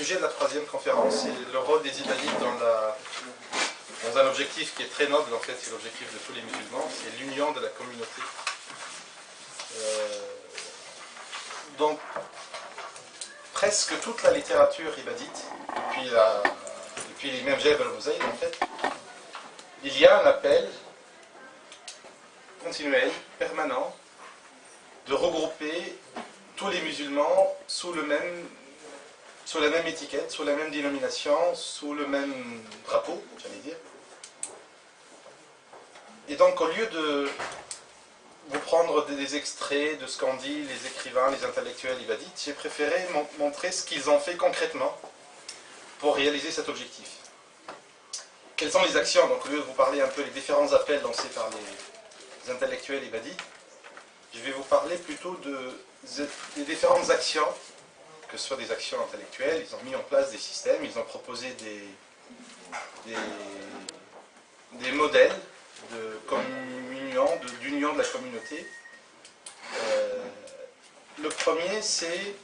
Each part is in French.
sujet de la troisième conférence, c'est le rôle des ibadites dans un objectif qui est très noble, en fait, c'est l'objectif de tous les musulmans, c'est l'union de la communauté. Donc, presque toute la littérature ibadite, depuis l'imam Jabir al-Buzayd, en fait, il y a un appel continuel, permanent, de regrouper tous les musulmans sous la même étiquette, sous la même dénomination, sous le même drapeau, j'allais dire. Et donc, au lieu de vous prendre des extraits de ce qu'ont dit les écrivains, les intellectuels ibadites, j'ai préféré montrer ce qu'ils ont fait concrètement pour réaliser cet objectif. Quelles sont les actions? Donc, au lieu de vous parler un peu des différents appels lancés par les intellectuels ibadites, je vais vous parler plutôt des différentes actions, que ce soit des actions intellectuelles. Ils ont mis en place des systèmes, ils ont proposé des modèles de communion, d'union de la communauté. Le premier, c'est...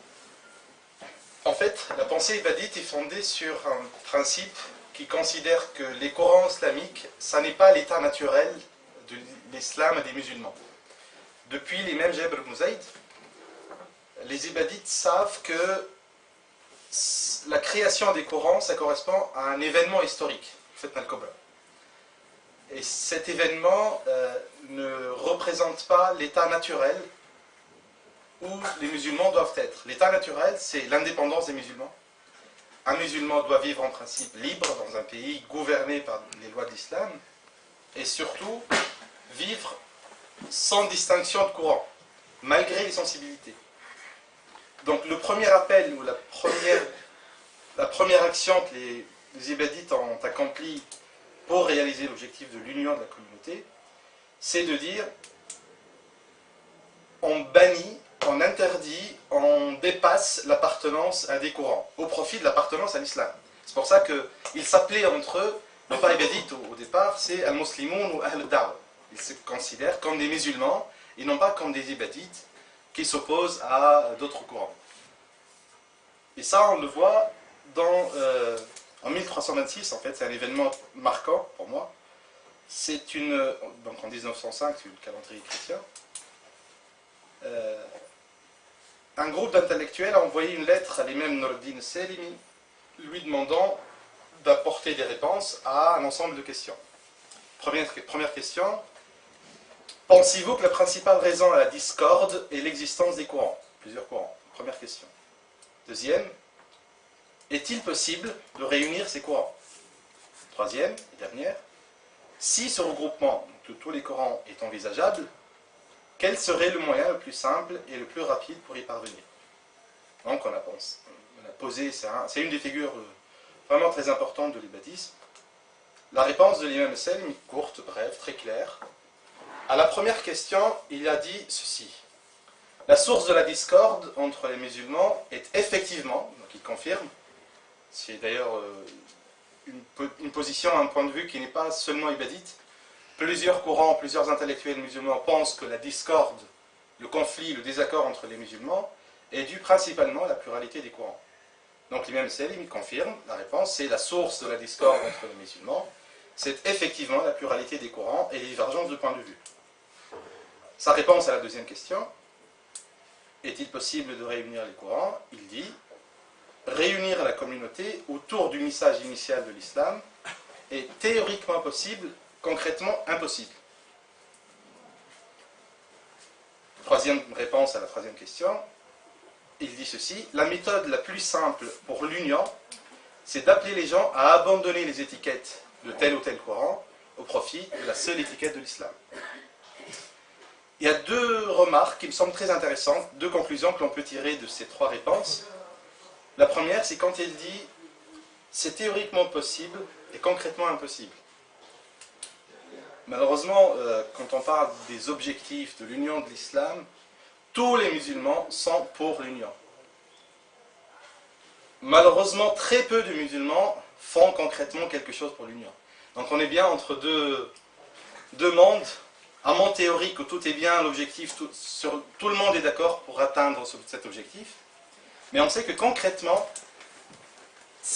En fait, la pensée ibadite est fondée sur un principe qui considère que les Corans islamiques, ça n'est pas l'état naturel de l'islam et des musulmans. Depuis l'imam Jabir al-Buzayd, les ibadites savent que la création des Corans, ça correspond à un événement historique, Fitna al-Kubra. Et cet événement ne représente pas l'état naturel où les musulmans doivent être. L'état naturel, c'est l'indépendance des musulmans. Un musulman doit vivre en principe libre dans un pays gouverné par les lois de l'islam et surtout vivre sans distinction de courant, malgré les sensibilités. Donc le premier appel ou la première action que les ibadites ont accomplie pour réaliser l'objectif de l'union de la communauté, c'est de dire on bannit, on interdit, on dépasse l'appartenance à des courants, au profit de l'appartenance à l'islam. C'est pour ça qu'ils s'appelaient entre eux, non pas ibadites au départ, c'est al-Muslimoun ou Ahl-Da'wa. Ils se considèrent comme des musulmans et non pas comme des ibadites qui s'opposent à d'autres courants. Et ça, on le voit en 1326, en fait, c'est un événement marquant pour moi. Donc en 1905, c'est le calendrier chrétien. Un groupe d'intellectuels a envoyé une lettre à l'imam Nur-ad-Din Salimi, lui demandant d'apporter des réponses à un ensemble de questions. Première question. Pensez-vous que la principale raison à la discorde est l'existence des courants? Plusieurs courants. Première question. Deuxième. Est-il possible de réunir ces courants? Troisième et dernière. Si ce regroupement de tous les courants est envisageable, quel serait le moyen le plus simple et le plus rapide pour y parvenir? Donc on a posé, c'est une des figures vraiment très importantes de l'ibadisme. La réponse de l'imam Salim est courte, brève, très claire. À la première question, il a dit ceci. La source de la discorde entre les musulmans est effectivement, donc il confirme, c'est d'ailleurs une position, un point de vue qui n'est pas seulement ibadite. Plusieurs courants, plusieurs intellectuels musulmans pensent que la discorde, le conflit, le désaccord entre les musulmans est dû principalement à la pluralité des courants. Donc l'imam Salim confirme, la réponse c'est la source de la discorde entre les musulmans, c'est effectivement la pluralité des courants et les divergences de point de vue. Sa réponse à la deuxième question, est-il possible de réunir les courants? Il dit, réunir la communauté autour du message initial de l'islam est théoriquement possible, concrètement impossible. Troisième réponse à la troisième question, il dit ceci, la méthode la plus simple pour l'union, c'est d'appeler les gens à abandonner les étiquettes de tel ou tel courant au profit de la seule étiquette de l'islam. Il y a deux remarques qui me semblent très intéressantes, deux conclusions que l'on peut tirer de ces trois réponses. La première, c'est quand il dit c'est théoriquement possible et concrètement impossible. Malheureusement, quand on parle des objectifs de l'union de l'islam, tous les musulmans sont pour l'union. Malheureusement, très peu de musulmans font concrètement quelque chose pour l'union. Donc on est bien entre deux mondes, un monde théorique où tout est bien, l'objectif, tout le monde est d'accord pour atteindre cet objectif, mais on sait que concrètement,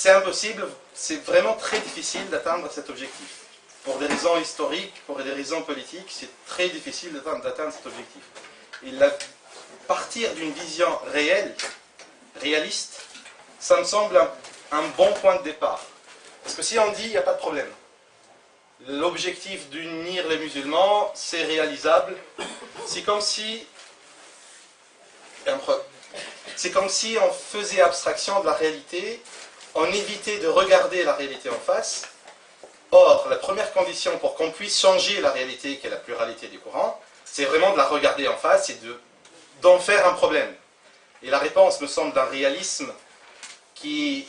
c'est impossible, c'est vraiment très difficile d'atteindre cet objectif. Pour des raisons historiques, pour des raisons politiques, c'est très difficile d'atteindre cet objectif. Et partir d'une vision réaliste, ça me semble un bon point de départ. Parce que si on dit, il n'y a pas de problème. L'objectif d'unir les musulmans, c'est réalisable. C'est comme si on faisait abstraction de la réalité, on évitait de regarder la réalité en face. Or, la première condition pour qu'on puisse changer la réalité, qui est la pluralité du Coran, c'est vraiment de la regarder en face et d'en faire un problème. Et la réponse me semble d'un réalisme qui est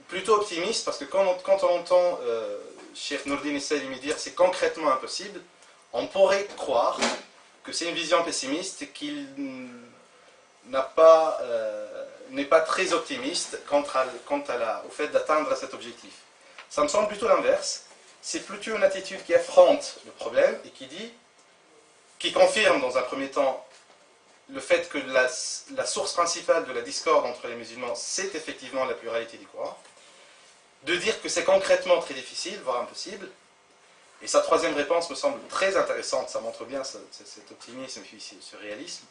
plutôt optimiste, parce que quand on entend Cheikh Nourdine Salimi dire c'est concrètement impossible, on pourrait croire que c'est une vision pessimiste, qu'il n'est pas très optimiste quant au fait d'atteindre cet objectif. Ça me semble plutôt l'inverse. C'est plutôt une attitude qui affronte le problème et qui confirme dans un premier temps le fait que la source principale de la discorde entre les musulmans, c'est effectivement la pluralité du Coran. De dire que c'est concrètement très difficile, voire impossible. Et sa troisième réponse me semble très intéressante, ça montre bien cet optimisme et ce réalisme.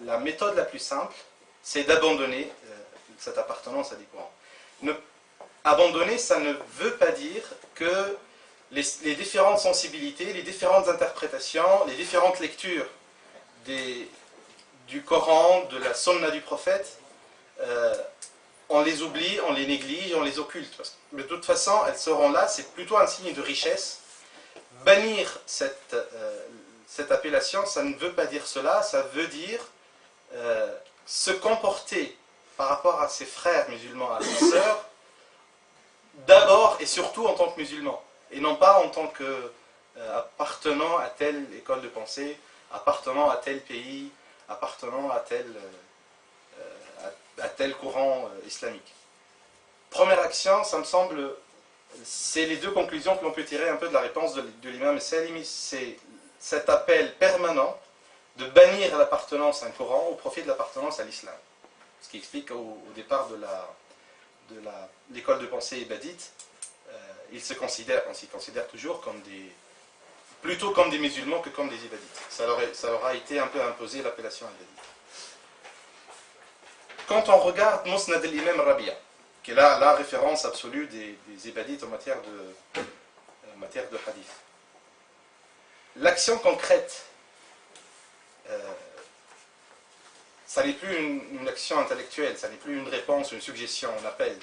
La méthode la plus simple, c'est d'abandonner cette appartenance à des courants. Abandonner, ça ne veut pas dire que les différentes sensibilités, les différentes interprétations, les différentes lectures du Coran, de la Sunna du prophète, on les oublie, on les néglige, on les occulte. Parce que de toute façon, elles seront là, c'est plutôt un signe de richesse. Bannir cette appellation, ça ne veut pas dire cela, ça veut dire se comporter par rapport à ses frères musulmans, à ses sœurs, d'abord et surtout en tant que musulman, et non pas en tant qu'appartenant à telle école de pensée, appartenant à tel pays, appartenant à tel courant islamique. Première action, ça me semble, c'est les deux conclusions que l'on peut tirer un peu de la réponse de l'imam Salimi, c'est cet appel permanent de bannir l'appartenance à un courant au profit de l'appartenance à l'islam. Ce qui explique au départ de l'école de pensée ibadite, on s'y considère toujours plutôt comme des musulmans que comme des ibadites. Ça leur a été un peu imposé l'appellation ibadite. Quand on regarde Musnad al-Imam Rabia, qui est la référence absolue des ibadites en matière de hadith, l'action concrète, ça n'est plus une action intellectuelle, ça n'est plus une réponse, une suggestion, un appel.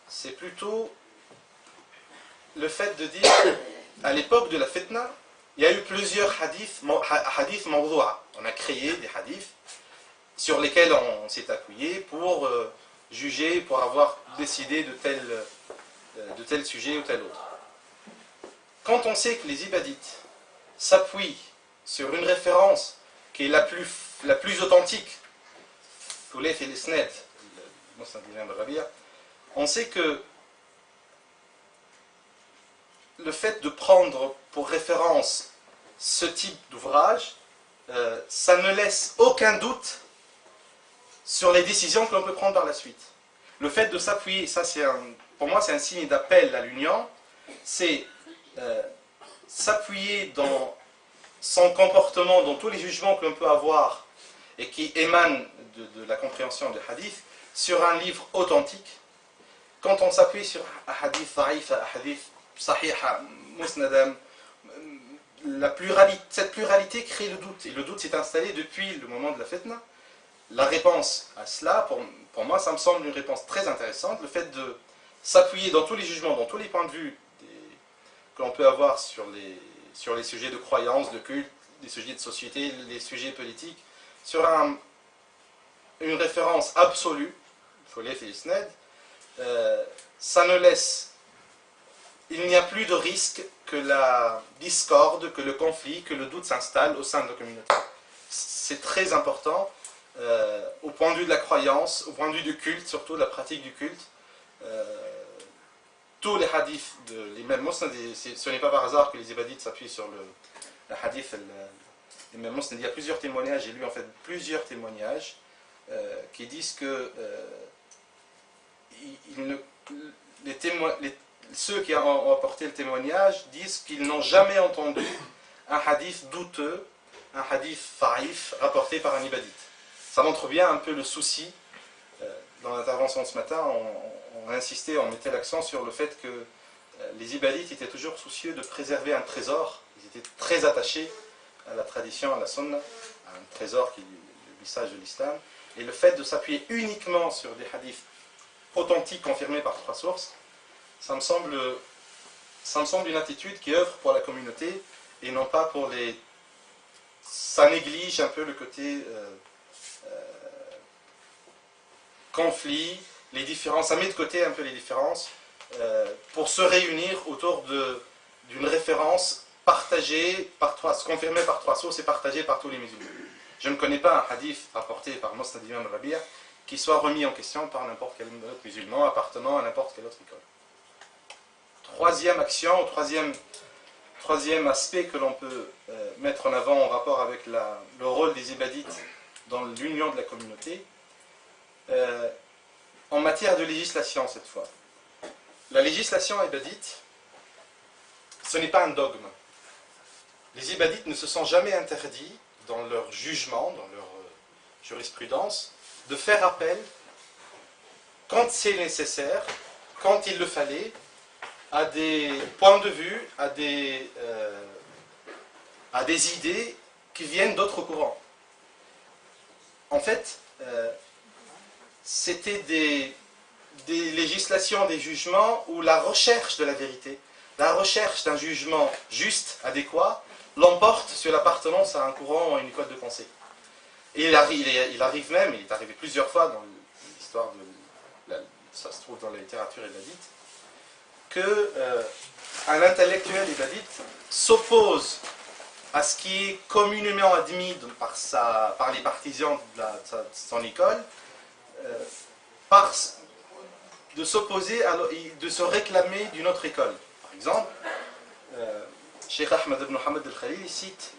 C'est plutôt le fait de dire, à l'époque de la fitna, il y a eu plusieurs hadiths mawdou'a. On a créé des hadiths sur lesquels on s'est appuyé pour juger, pour avoir décidé de tel sujet ou tel autre. Quand on sait que les ibadites s'appuient sur une référence qui est la plus authentique, on sait que le fait de prendre pour référence ce type d'ouvrage, ça ne laisse aucun doute sur les décisions que l'on peut prendre par la suite. Le fait de s'appuyer, ça pour moi c'est un signe d'appel à l'union, c'est s'appuyer dans son comportement, dans tous les jugements que l'on peut avoir et qui émanent de la compréhension des hadiths, sur un livre authentique. Quand on s'appuie sur un hadith da'if, un hadith sahih, musnadam, cette pluralité crée le doute. Et le doute s'est installé depuis le moment de la fitna. La réponse à cela, pour moi, ça me semble une réponse très intéressante. Le fait de s'appuyer dans tous les jugements, dans tous les points de vue que l'on peut avoir sur les sujets de croyance, de culte, les sujets de société, les sujets politiques, sur une référence absolue, ça ne laisse, il n'y a plus de risque que la discorde, que le conflit, que le doute s'installe au sein de la communauté. C'est très important au point de vue de la croyance, au point de vue du culte, surtout de la pratique du culte. Tous les hadiths de l'imam Musnad, ce n'est pas par hasard que les ibadites s'appuient sur le hadith de l'imam Musnad. Il y a plusieurs témoignages, j'ai lu en fait plusieurs témoignages qui disent que ceux qui ont apporté le témoignage disent qu'ils n'ont jamais entendu un hadith douteux, un hadith faïf rapporté par un ibadite. Ça montre bien un peu le souci. Dans l'intervention de ce matin, on insistait, on mettait l'accent sur le fait que les ibadites étaient toujours soucieux de préserver un trésor. Ils étaient très attachés à la tradition, à la sunna, à un trésor qui est le message de l'islam. Et le fait de s'appuyer uniquement sur des hadiths authentiques confirmés par 3 sources, ça me semble une attitude qui œuvre pour la communauté et non pas pour les... Ça néglige un peu le côté conflit, les différences, ça met de côté un peu les différences pour se réunir autour d'une référence partagée confirmée par 3 sources et partagée par tous les musulmans. Je ne connais pas un hadith rapporté par Musnad Imam Rabi' qui soit remis en question par n'importe quel autre musulman appartenant à n'importe quelle autre école. Troisième action, troisième aspect que l'on peut mettre en avant en rapport avec le rôle des ibadites dans l'union de la communauté, en matière de législation cette fois. La législation ibadite, ce n'est pas un dogme. Les ibadites ne se sont jamais interdits dans leur jugement, dans leur jurisprudence, de faire appel, quand c'est nécessaire, quand il le fallait, à des points de vue, à des idées qui viennent d'autres courants. En fait, c'était des législations, des jugements où la recherche de la vérité, la recherche d'un jugement juste, adéquat, l'emporte sur l'appartenance à un courant ou à une école de pensée. Et il arrive même, il est arrivé plusieurs fois dans l'histoire ça se trouve dans la littérature ibadite, qu'un intellectuel ibadite s'oppose à ce qui est communément admis par les partisans de son école, de s'opposer, de se réclamer d'une autre école. Par exemple, Cheikh Ahmed ibn Hamad al-Khalili cite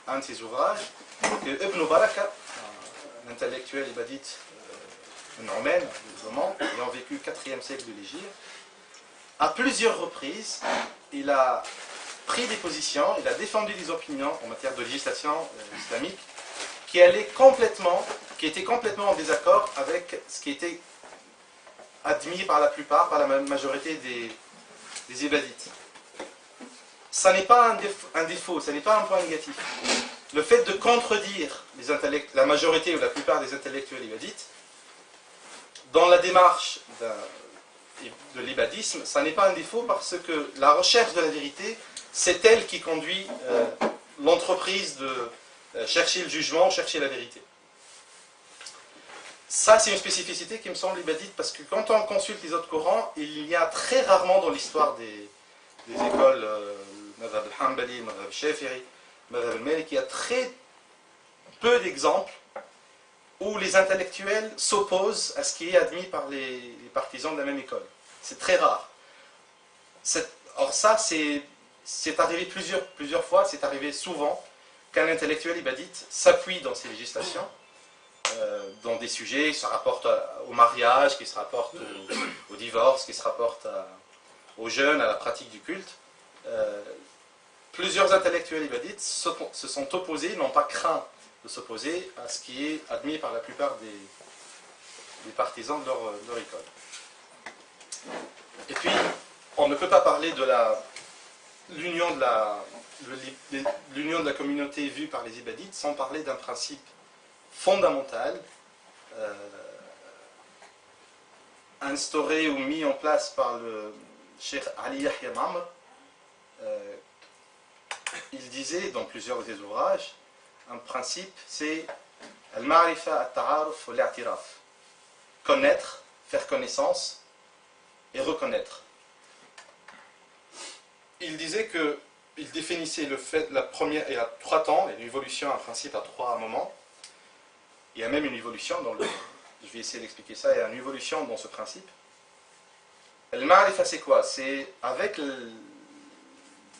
dans un de ses ouvrages que Ibn Baraka, un intellectuel ibadite normain, ayant vécu au 4e siècle de l'Hégire, à plusieurs reprises, il a pris des positions, il a défendu des opinions en matière de législation islamique qui étaient complètement en désaccord avec ce qui était admis par la plupart, par la majorité des ibadites. Ça n'est pas un défaut, ça n'est pas un point négatif. Le fait de contredire la majorité ou la plupart des intellectuels ibadites, dans la démarche de l'ibadisme, ça n'est pas un défaut parce que la recherche de la vérité, c'est elle qui conduit l'entreprise de chercher le jugement, chercher la vérité. Ça, c'est une spécificité qui me semble ibadite parce que quand on consulte les autres courants, il y a très rarement dans l'histoire des écoles Madhab al-Hanbali, Madhab al-Shafi'i, Madhab al-Maliki, il y a très peu d'exemples où les intellectuels s'opposent à ce qui est admis par les partisans de la même école. C'est très rare. Or ça, c'est arrivé plusieurs fois, c'est arrivé souvent qu'un intellectuel ibadite s'appuie dans ses législations, dans des sujets qui se rapportent au mariage, qui se rapportent au divorce, qui se rapportent aux jeunes, à la pratique du culte. Plusieurs intellectuels ibadites se sont opposés, n'ont pas craint de s'opposer à ce qui est admis par la plupart des partisans de leur école. Et puis, on ne peut pas parler de l'union de la communauté vue par les ibadites sans parler d'un principe fondamental instauré ou mis en place par le Cheikh Ali Yahya Ma'mar. Il disait dans plusieurs de ses ouvrages, un principe, c'est al-ma'rifa at-ta'aruf wa al-i'tiraf. Connaître, faire connaissance et reconnaître. Il disait que, il définissait le fait, la première, il y a 3 temps, il y a une évolution, un principe à 3 moments. Il y a même une évolution je vais essayer d'expliquer ça, il y a une évolution dans ce principe. Al-ma'rifa, c'est quoi? C'est avec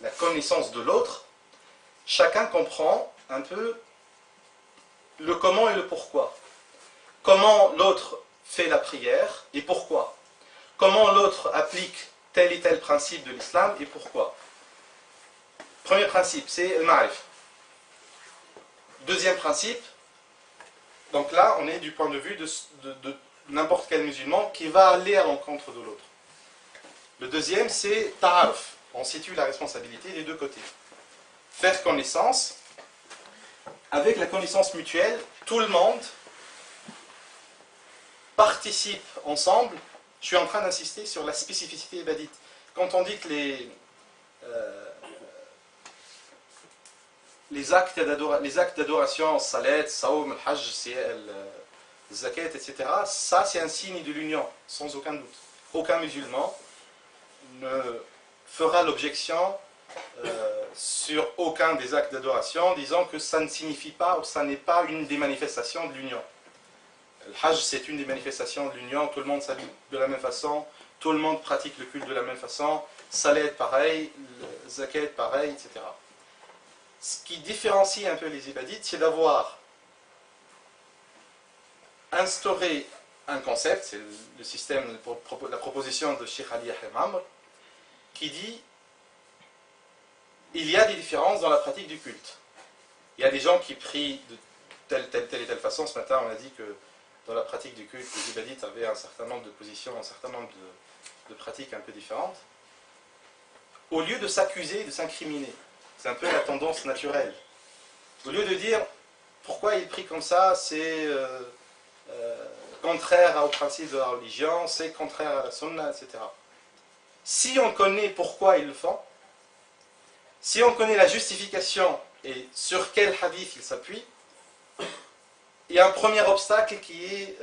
la connaissance de l'autre, chacun comprend un peu le comment et le pourquoi. Comment l'autre fait la prière et pourquoi. Comment l'autre applique tel et tel principe de l'islam et pourquoi. Premier principe, c'est le ma'rif. Deuxième principe, donc là, on est du point de vue de n'importe quel musulman qui va aller à l'encontre de l'autre. Le deuxième, c'est ta'aruf. On situe la responsabilité des deux côtés. Faire connaissance. Avec la connaissance mutuelle, tout le monde participe ensemble. Je suis en train d'insister sur la spécificité ibadite. Quand on dit que les actes d'adoration, salat, saoum, le hajj, le zakat, etc., ça c'est un signe de l'union, sans aucun doute. Aucun musulman ne fera l'objection sur aucun des actes d'adoration, disant que ça ne signifie pas, ou ça n'est pas une des manifestations de l'union. Le hajj, c'est une des manifestations de l'union, tout le monde s'habille de la même façon, tout le monde pratique le culte de la même façon, salat pareil, le zakat pareil, etc. Ce qui différencie un peu les ibadites, c'est d'avoir instauré un concept, c'est le système, la proposition de Cheikh Ali Yahya Amr, qui dit il y a des différences dans la pratique du culte. Il y a des gens qui prient de telle et telle façon. Ce matin, on a dit que dans la pratique du culte, les ibadites avaient un certain nombre de positions, un certain nombre de pratiques un peu différentes. Au lieu de s'accuser, de s'incriminer, c'est un peu la tendance naturelle. Au lieu de dire pourquoi ils prient comme ça, c'est contraire au principe de la religion, c'est contraire à la sunna, etc. Si on connaît pourquoi ils le font, si on connaît la justification et sur quel hadith ils s'appuient, il y a un premier obstacle qui est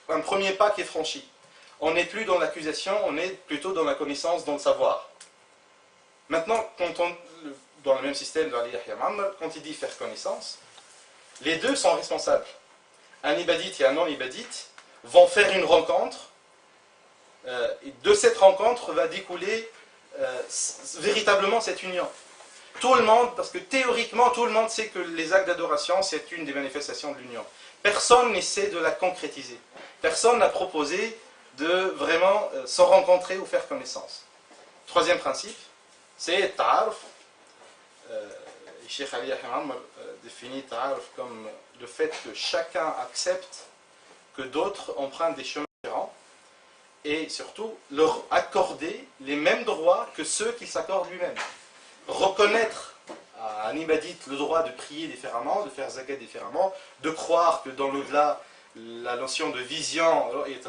un premier pas qui est franchi. On n'est plus dans l'accusation, on est plutôt dans la connaissance, dans le savoir. Maintenant, dans le même système de Ali Yahya Amr, quand il dit faire connaissance, les deux sont responsables. Un ibadite et un non-ibadite vont faire une rencontre, et de cette rencontre va découler véritablement cette union. Tout le monde, parce que théoriquement tout le monde sait que les actes d'adoration c'est une des manifestations de l'union. Personne n'essaie de la concrétiser. Personne n'a proposé de vraiment se rencontrer ou faire connaissance. Troisième principe, c'est ta'aruf. Cheikh Ali Yahya Amr définit ta'aruf comme le fait que chacun accepte que d'autres empruntent des chemins différents et surtout leur accorder les mêmes droits que ceux qu'il s'accorde lui-même. Reconnaître à un ibadite le droit de prier différemment, de faire zakat différemment, de croire que dans l'au-delà, la notion de vision, il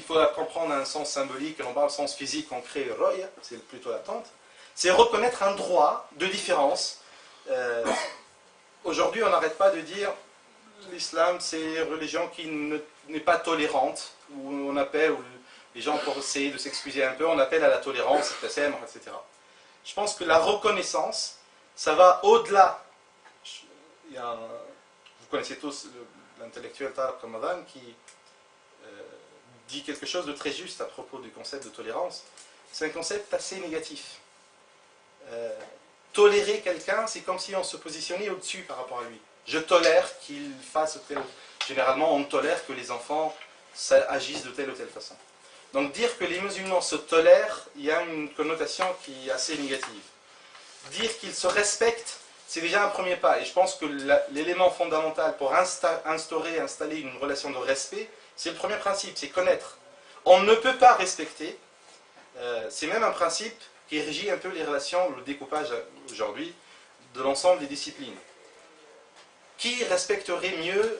faut la comprendre à un sens symbolique, et non pas au sens physique, on crée roya, c'est plutôt l'attente. C'est reconnaître un droit de différence. Aujourd'hui, on n'arrête pas de dire l'islam, c'est une religion qui n'est pas tolérante, où on appelle, où les gens, pour essayer de s'excuser un peu, on appelle à la tolérance, etc. Je pense que la reconnaissance, ça va au-delà. Vous connaissez tous l'intellectuel Tariq Ramadan qui dit quelque chose de très juste à propos du concept de tolérance. C'est un concept assez négatif. Tolérer quelqu'un, c'est comme si on se positionnait au-dessus par rapport à lui. Je tolère qu'il fasse tel. Généralement, on tolère que les enfants agissent de telle ou telle façon. Donc dire que les musulmans se tolèrent, il y a une connotation qui est assez négative. Dire qu'ils se respectent, c'est déjà un premier pas. Et je pense que l'élément fondamental pour installer une relation de respect, c'est le premier principe, c'est connaître. On ne peut pas respecter, c'est même un principe qui régit un peu les relations, le découpage aujourd'hui, de l'ensemble des disciplines. Qui respecterait mieux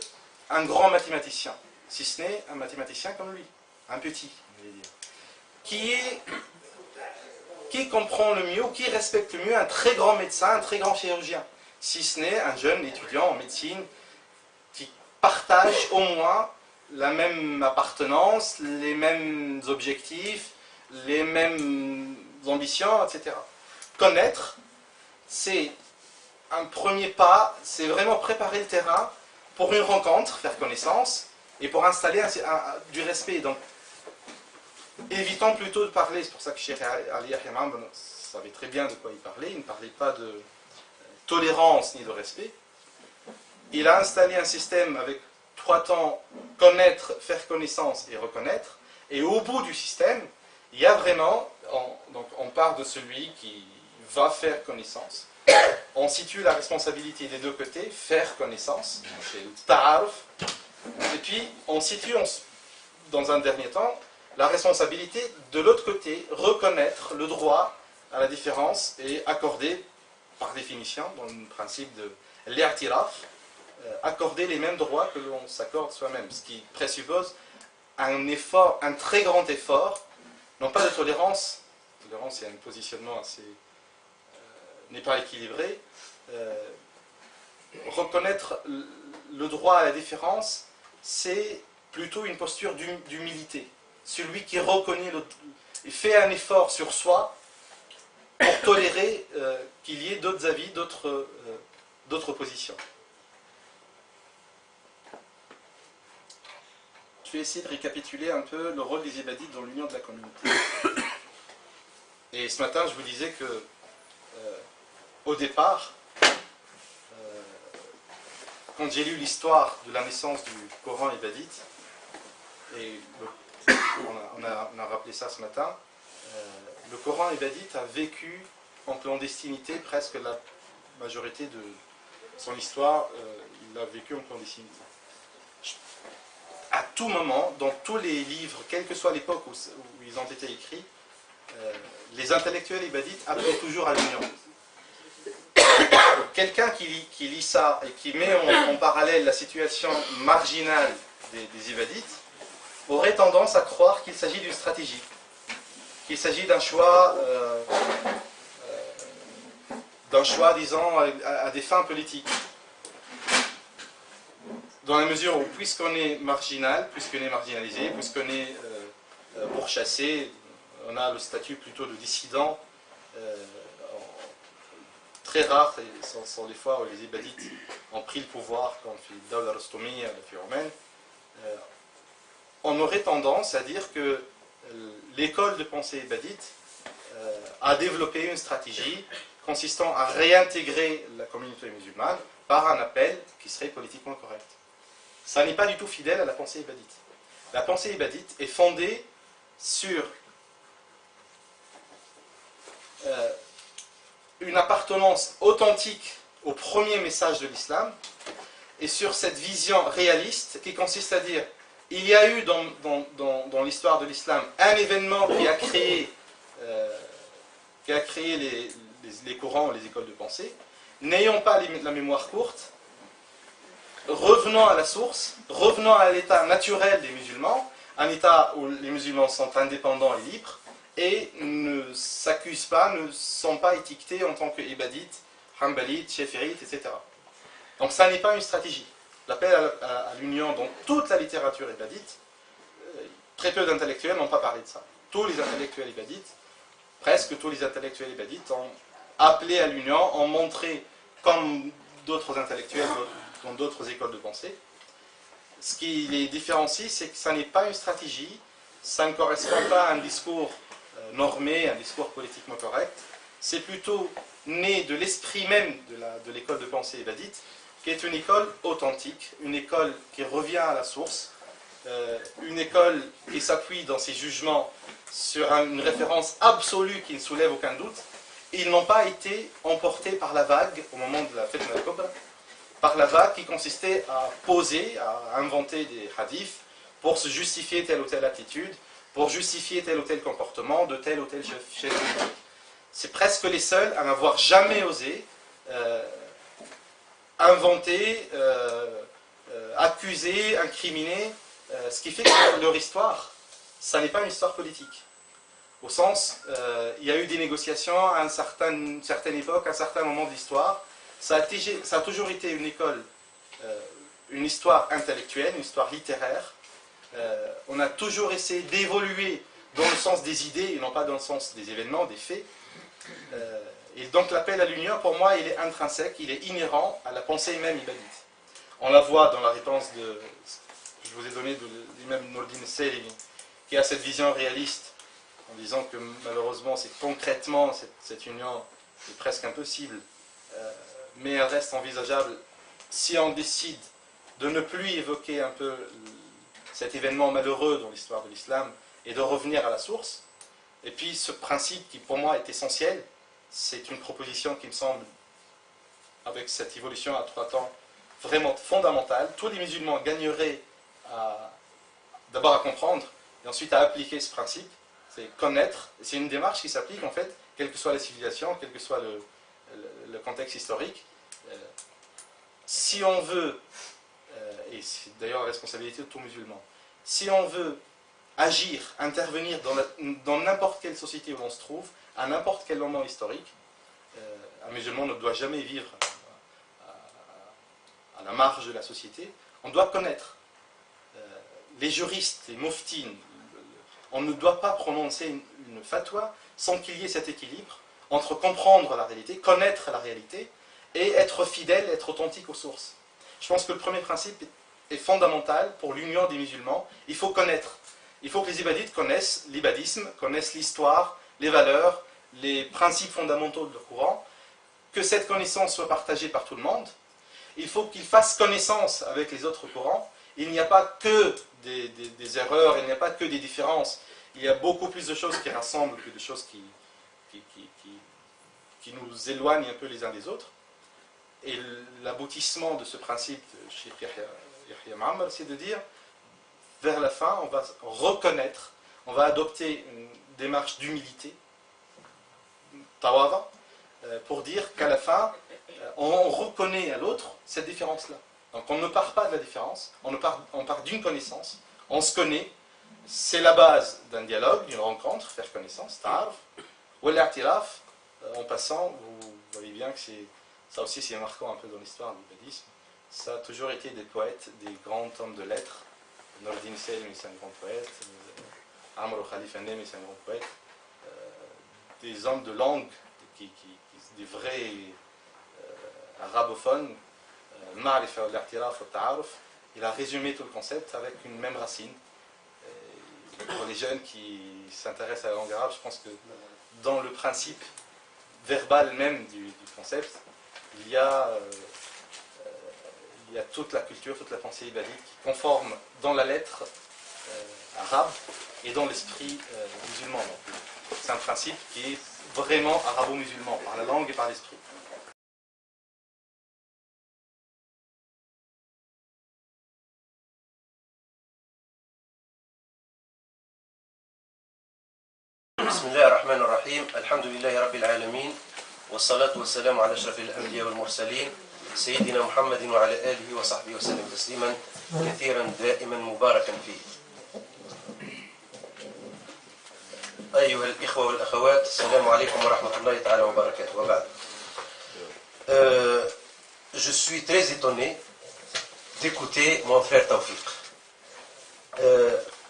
un grand mathématicien, si ce n'est un mathématicien comme lui, un petit, je vais dire. Qui comprend le mieux, ou qui respecte le mieux un très grand médecin, un très grand chirurgien, si ce n'est un jeune étudiant en médecine qui partage au moins la même appartenance, les mêmes objectifs, les mêmes ambitions, etc. Connaître, c'est un premier pas, c'est vraiment préparer le terrain pour une rencontre, faire connaissance, et pour installer du respect. Donc, évitons plutôt de parler, c'est pour ça que Cheikh Ali Yahya Amr savait très bien de quoi il parlait, il ne parlait pas de tolérance ni de respect. Il a installé un système avec 3 temps, connaître, faire connaissance et reconnaître. Et au bout du système, il y a vraiment, donc on part de celui qui va faire connaissance. On situe la responsabilité des deux côtés, faire connaissance, c'est le ta'aruf. Et puis on situe dans un dernier temps la responsabilité de l'autre côté, reconnaître le droit à la différence et accorder, par définition, dans le principe de l'i'tiraf, accorder les mêmes droits que l'on s'accorde soi-même, ce qui présuppose un effort, un très grand effort, non pas de tolérance, tolérance c'est un positionnement assez n'est pas équilibré, reconnaître le droit à la différence, c'est plutôt une posture d'humilité. Celui qui reconnaît et fait un effort sur soi pour tolérer qu'il y ait d'autres avis, d'autres positions. Je vais essayer de récapituler un peu le rôle des ibadites dans l'union de la communauté. Et ce matin, je vous disais que, au départ, quand j'ai lu l'histoire de la naissance du Coran ibadite, et on a rappelé ça ce matin, le Coran ibadite a vécu en clandestinité presque la majorité de son histoire, il a vécu en clandestinité. À tout moment, dans tous les livres, quelle que soit l'époque où ils ont été écrits, les intellectuels ibadites appellent toujours à l'union. Quelqu'un qui lit ça et qui met en parallèle la situation marginale des ibadites aurait tendance à croire qu'il s'agit d'une stratégie, qu'il s'agit d'un choix, disons, à des fins politiques. Dans la mesure où, puisqu'on est marginal, puisqu'on est marginalisé, puisqu'on est pourchassé, on a le statut plutôt de dissident, très rare, ce sont les fois où les ibadites ont pris le pouvoir, comme Dawla Rostomi, la Firmen, on aurait tendance à dire que l'école de pensée ibadite a développé une stratégie consistant à réintégrer la communauté musulmane par un appel qui serait politiquement correct. Ça n'est pas du tout fidèle à la pensée ibadite. La pensée ibadite est fondée sur une appartenance authentique au premier message de l'islam et sur cette vision réaliste qui consiste à dire il y a eu dans l'histoire de l'islam un événement qui a créé les courants, les écoles de pensée. N'ayons pas la mémoire courte, revenons à la source, revenons à l'état naturel des musulmans, un état où les musulmans sont indépendants et libres, et ne s'accusent pas, ne sont pas étiquetés en tant qu'ibadites, hanbalites, chéférites, etc. Donc ça n'est pas une stratégie. L'appel à l'union dans toute la littérature ibadite, très peu d'intellectuels n'ont pas parlé de ça. Tous les intellectuels ibadites, presque tous les intellectuels ibadites ont appelé à l'union, ont montré, comme d'autres intellectuels dans d'autres écoles de pensée, ce qui les différencie, c'est que ça n'est pas une stratégie, ça ne correspond pas à un discours normé, un discours politiquement correct, c'est plutôt né de l'esprit même de l'école de pensée ibadite, qui est une école authentique, une école qui revient à la source, une école qui s'appuie dans ses jugements sur une référence absolue qui ne soulève aucun doute. Ils n'ont pas été emportés par la vague au moment de la fête de al-Kubra, par la vague qui consistait à poser, à inventer des hadiths pour se justifier telle ou telle attitude, pour justifier tel ou tel comportement de tel ou tel chef politique. C'est presque les seuls à n'avoir jamais osé inventer, accuser, incriminer, ce qui fait que leur histoire, ça n'est pas une histoire politique. Au sens, il y a eu des négociations à une certaine époque, à un certain moment de l'histoire. Ça a toujours été une école, une histoire intellectuelle, une histoire littéraire. On a toujours essayé d'évoluer dans le sens des idées et non pas dans le sens des événements, des faits. Et donc l'appel à l'union, pour moi, il est intrinsèque, il est inhérent à la pensée même ibadite. On la voit dans la réponse je vous ai donné de l'imam Nourdin Selimi, qui a cette vision réaliste, en disant que malheureusement, concrètement, cette union est presque impossible, mais elle reste envisageable si on décide de ne plus évoquer un peu cet événement malheureux dans l'histoire de l'islam, et de revenir à la source. Et puis ce principe qui pour moi est essentiel, c'est une proposition qui me semble, avec cette évolution à 3 temps, vraiment fondamentale. Tous les musulmans gagneraient d'abord à comprendre et ensuite à appliquer ce principe. C'est connaître. C'est une démarche qui s'applique en fait, quelle que soit la civilisation, quel que soit le contexte historique. Si on veut, et c'est d'ailleurs la responsabilité de tout musulman, si on veut agir, intervenir dans n'importe quelle société où on se trouve, à n'importe quel moment historique, un musulman ne doit jamais vivre à la marge de la société. On doit connaître. Les juristes, les muftines, on ne doit pas prononcer une fatwa sans qu'il y ait cet équilibre entre comprendre la réalité, connaître la réalité, et être fidèle, être authentique aux sources. Je pense que le premier principe est fondamental pour l'union des musulmans. Il faut connaître. Il faut que les ibadites connaissent l'ibadisme, connaissent l'histoire, les valeurs, les principes fondamentaux de leur courant, que cette connaissance soit partagée par tout le monde. Il faut qu'ils fassent connaissance avec les autres courants. Il n'y a pas que des erreurs, il n'y a pas que des différences. Il y a beaucoup plus de choses qui rassemblent que de choses qui nous éloignent un peu les uns des autres. Et l'aboutissement de ce principe de Cheikh Yahya Mu'ammar, c'est de dire, vers la fin, on va reconnaître, on va adopter une démarche d'humilité, tawada, pour dire qu'à la fin, on reconnaît à l'autre cette différence-là. Donc on ne part pas de la différence, on part d'une connaissance, on se connaît, c'est la base d'un dialogue, d'une rencontre, faire connaissance, ta'aruf, ou l'a'tiraf, en passant, vous voyez bien que ça aussi c'est marquant un peu dans l'histoire du bouddhisme, ça a toujours été des poètes, des grands hommes de lettres. Nordin Selmi, c'est un grand poète, Amr Khalif Anemi, c'est un grand poète, des hommes de langue, des vrais arabophones, Ma'rifa al-i'tiraf al-ta'aruf, il a résumé tout le concept avec une même racine. Pour les jeunes qui s'intéressent à la langue arabe, je pense que dans le principe verbal même du concept, il y a toute la culture, toute la pensée ibadique qui conforme dans la lettre arabe et dans l'esprit musulman. C'est un principe qui est vraiment arabo-musulman, par la langue et par l'esprit. بسم الله الرحمن الرحيم الحمد لله رب العالمين والصلاة والسلام على أشرف الأنبياء والمرسلين سيدنا محمد وعلى آله وصحبه وسلم تسليما كثيرا دائما مباركا فيه. أيها الإخوة والأخوات السلام عليكم ورحمة الله تعالى وبركاته وبعد. Je suis très étonné d'écouter mon frère Tawfiq.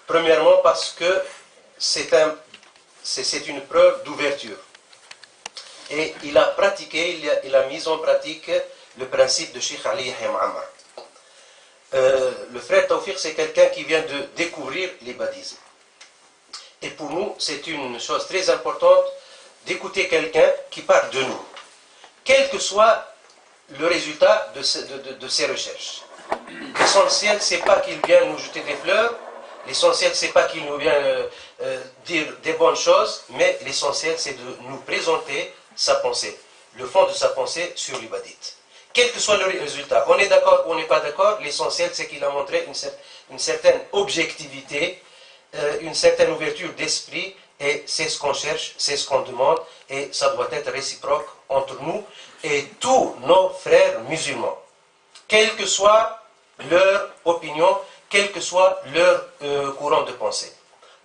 Premièrement parce que c'est une preuve d'ouverture. Et il a pratiqué, il a mis en pratique le principe de Cheikh Ali Yahya Mu'ammar. Le frère Tawfiq, c'est quelqu'un qui vient de découvrir l'ibadisme. Et pour nous, c'est une chose très importante d'écouter quelqu'un qui parle de nous, quel que soit le résultat de ses recherches. L'essentiel, c'est pas qu'il vienne nous jeter des fleurs, l'essentiel, c'est pas qu'il nous vienne dire des bonnes choses, mais l'essentiel, c'est de nous présenter sa pensée, le fond de sa pensée sur l'ibadite. Quel que soit le résultat, on est d'accord ou on n'est pas d'accord, l'essentiel, c'est qu'il a montré une certaine objectivité, une certaine ouverture d'esprit, et c'est ce qu'on cherche, c'est ce qu'on demande, et ça doit être réciproque entre nous et tous nos frères musulmans, quelle que soit leur opinion, quel que soit leur courant de pensée.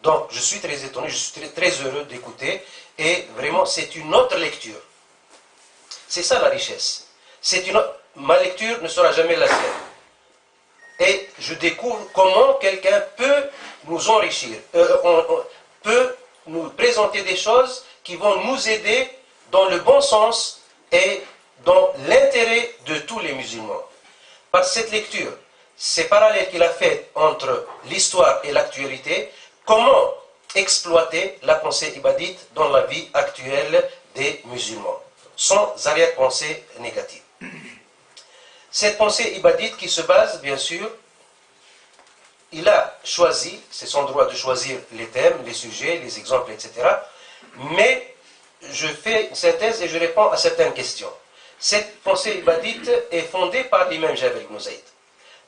Donc, je suis très étonné, je suis très heureux d'écouter, et vraiment, c'est une autre lecture. C'est ça la richesse. Ma lecture ne sera jamais la sienne. Et je découvre comment quelqu'un peut nous enrichir, peut nous présenter des choses qui vont nous aider dans le bon sens et dans l'intérêt de tous les musulmans. Par cette lecture, ces parallèles qu'il a fait entre l'histoire et l'actualité, comment exploiter la pensée ibadite dans la vie actuelle des musulmans, sans arrière-pensée négative. Cette pensée ibadite qui se base, bien sûr, il a choisi, c'est son droit de choisir les thèmes, les sujets, les exemples, etc. Mais je fais une synthèse et je réponds à certaines questions. Cette pensée ibadite est fondée par l'imam Jabir ibn Zayd.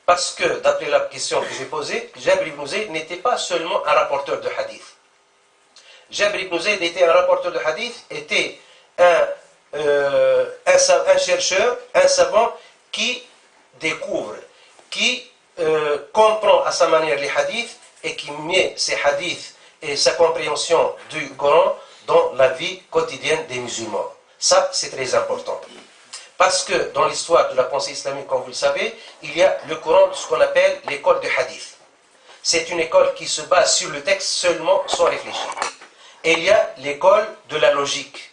Parce que, d'après la question que j'ai posée, Jabir ibn Zayd n'était pas seulement un rapporteur de hadith. Jabir ibn Zayd était un rapporteur de hadith, était un chercheur, un savant qui découvre, qui comprend à sa manière les hadiths et qui met ces hadiths et sa compréhension du Coran dans la vie quotidienne des musulmans. Ça, c'est très important. Parce que dans l'histoire de la pensée islamique, comme vous le savez, il y a le courant de ce qu'on appelle l'école du hadith. C'est une école qui se base sur le texte seulement, sans réfléchir. Et il y a l'école de la logique,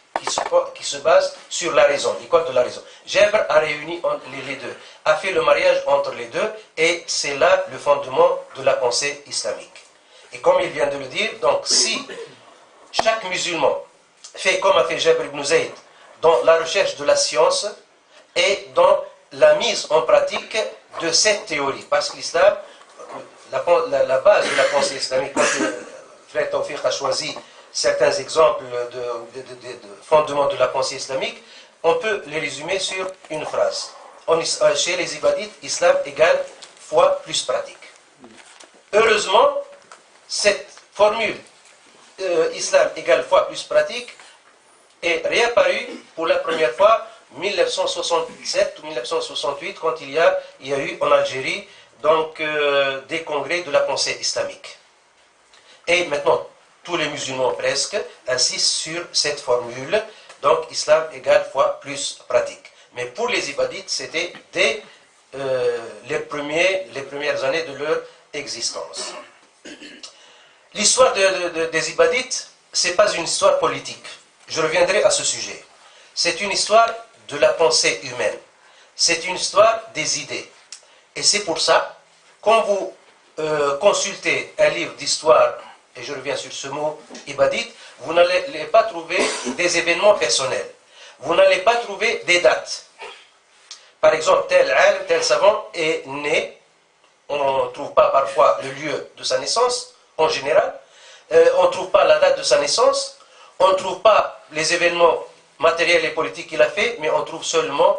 qui se base sur la raison, l'école de la raison. Jabir a réuni les deux, a fait le mariage entre les deux, et c'est là le fondement de la pensée islamique. Et comme il vient de le dire, donc si chaque musulman fait comme a fait Jabir ibn Zayd dans la recherche de la science et dans la mise en pratique de cette théorie, parce que l'islam, la base de la pensée islamique, quand le frère Tawfiq a choisi certains exemples de fondements de la pensée islamique, on peut les résumer sur une phrase. Chez les ibadites, islam égale foi plus pratique. Heureusement, cette formule islam égale foi plus pratique est réapparue pour la première fois en 1967 ou 1968 quand il y a eu en Algérie donc, des congrès de la pensée islamique. Et maintenant, tous les musulmans presque insistent sur cette formule, donc islam égale foi plus pratique. Mais pour les ibadites, c'était dès les premières années de leur existence. L'histoire des ibadites, ce n'est pas une histoire politique. Je reviendrai à ce sujet. C'est une histoire de la pensée humaine. C'est une histoire des idées. Et c'est pour ça, quand vous consultez un livre d'histoire, et je reviens sur ce mot ibadite, vous n'allez pas trouver des événements personnels. Vous n'allez pas trouver des dates. Par exemple, tel alim, tel savant est né. On ne trouve pas parfois le lieu de sa naissance, en général. On ne trouve pas la date de sa naissance. On ne trouve pas les événements matériels et politiques qu'il a fait, mais on trouve seulement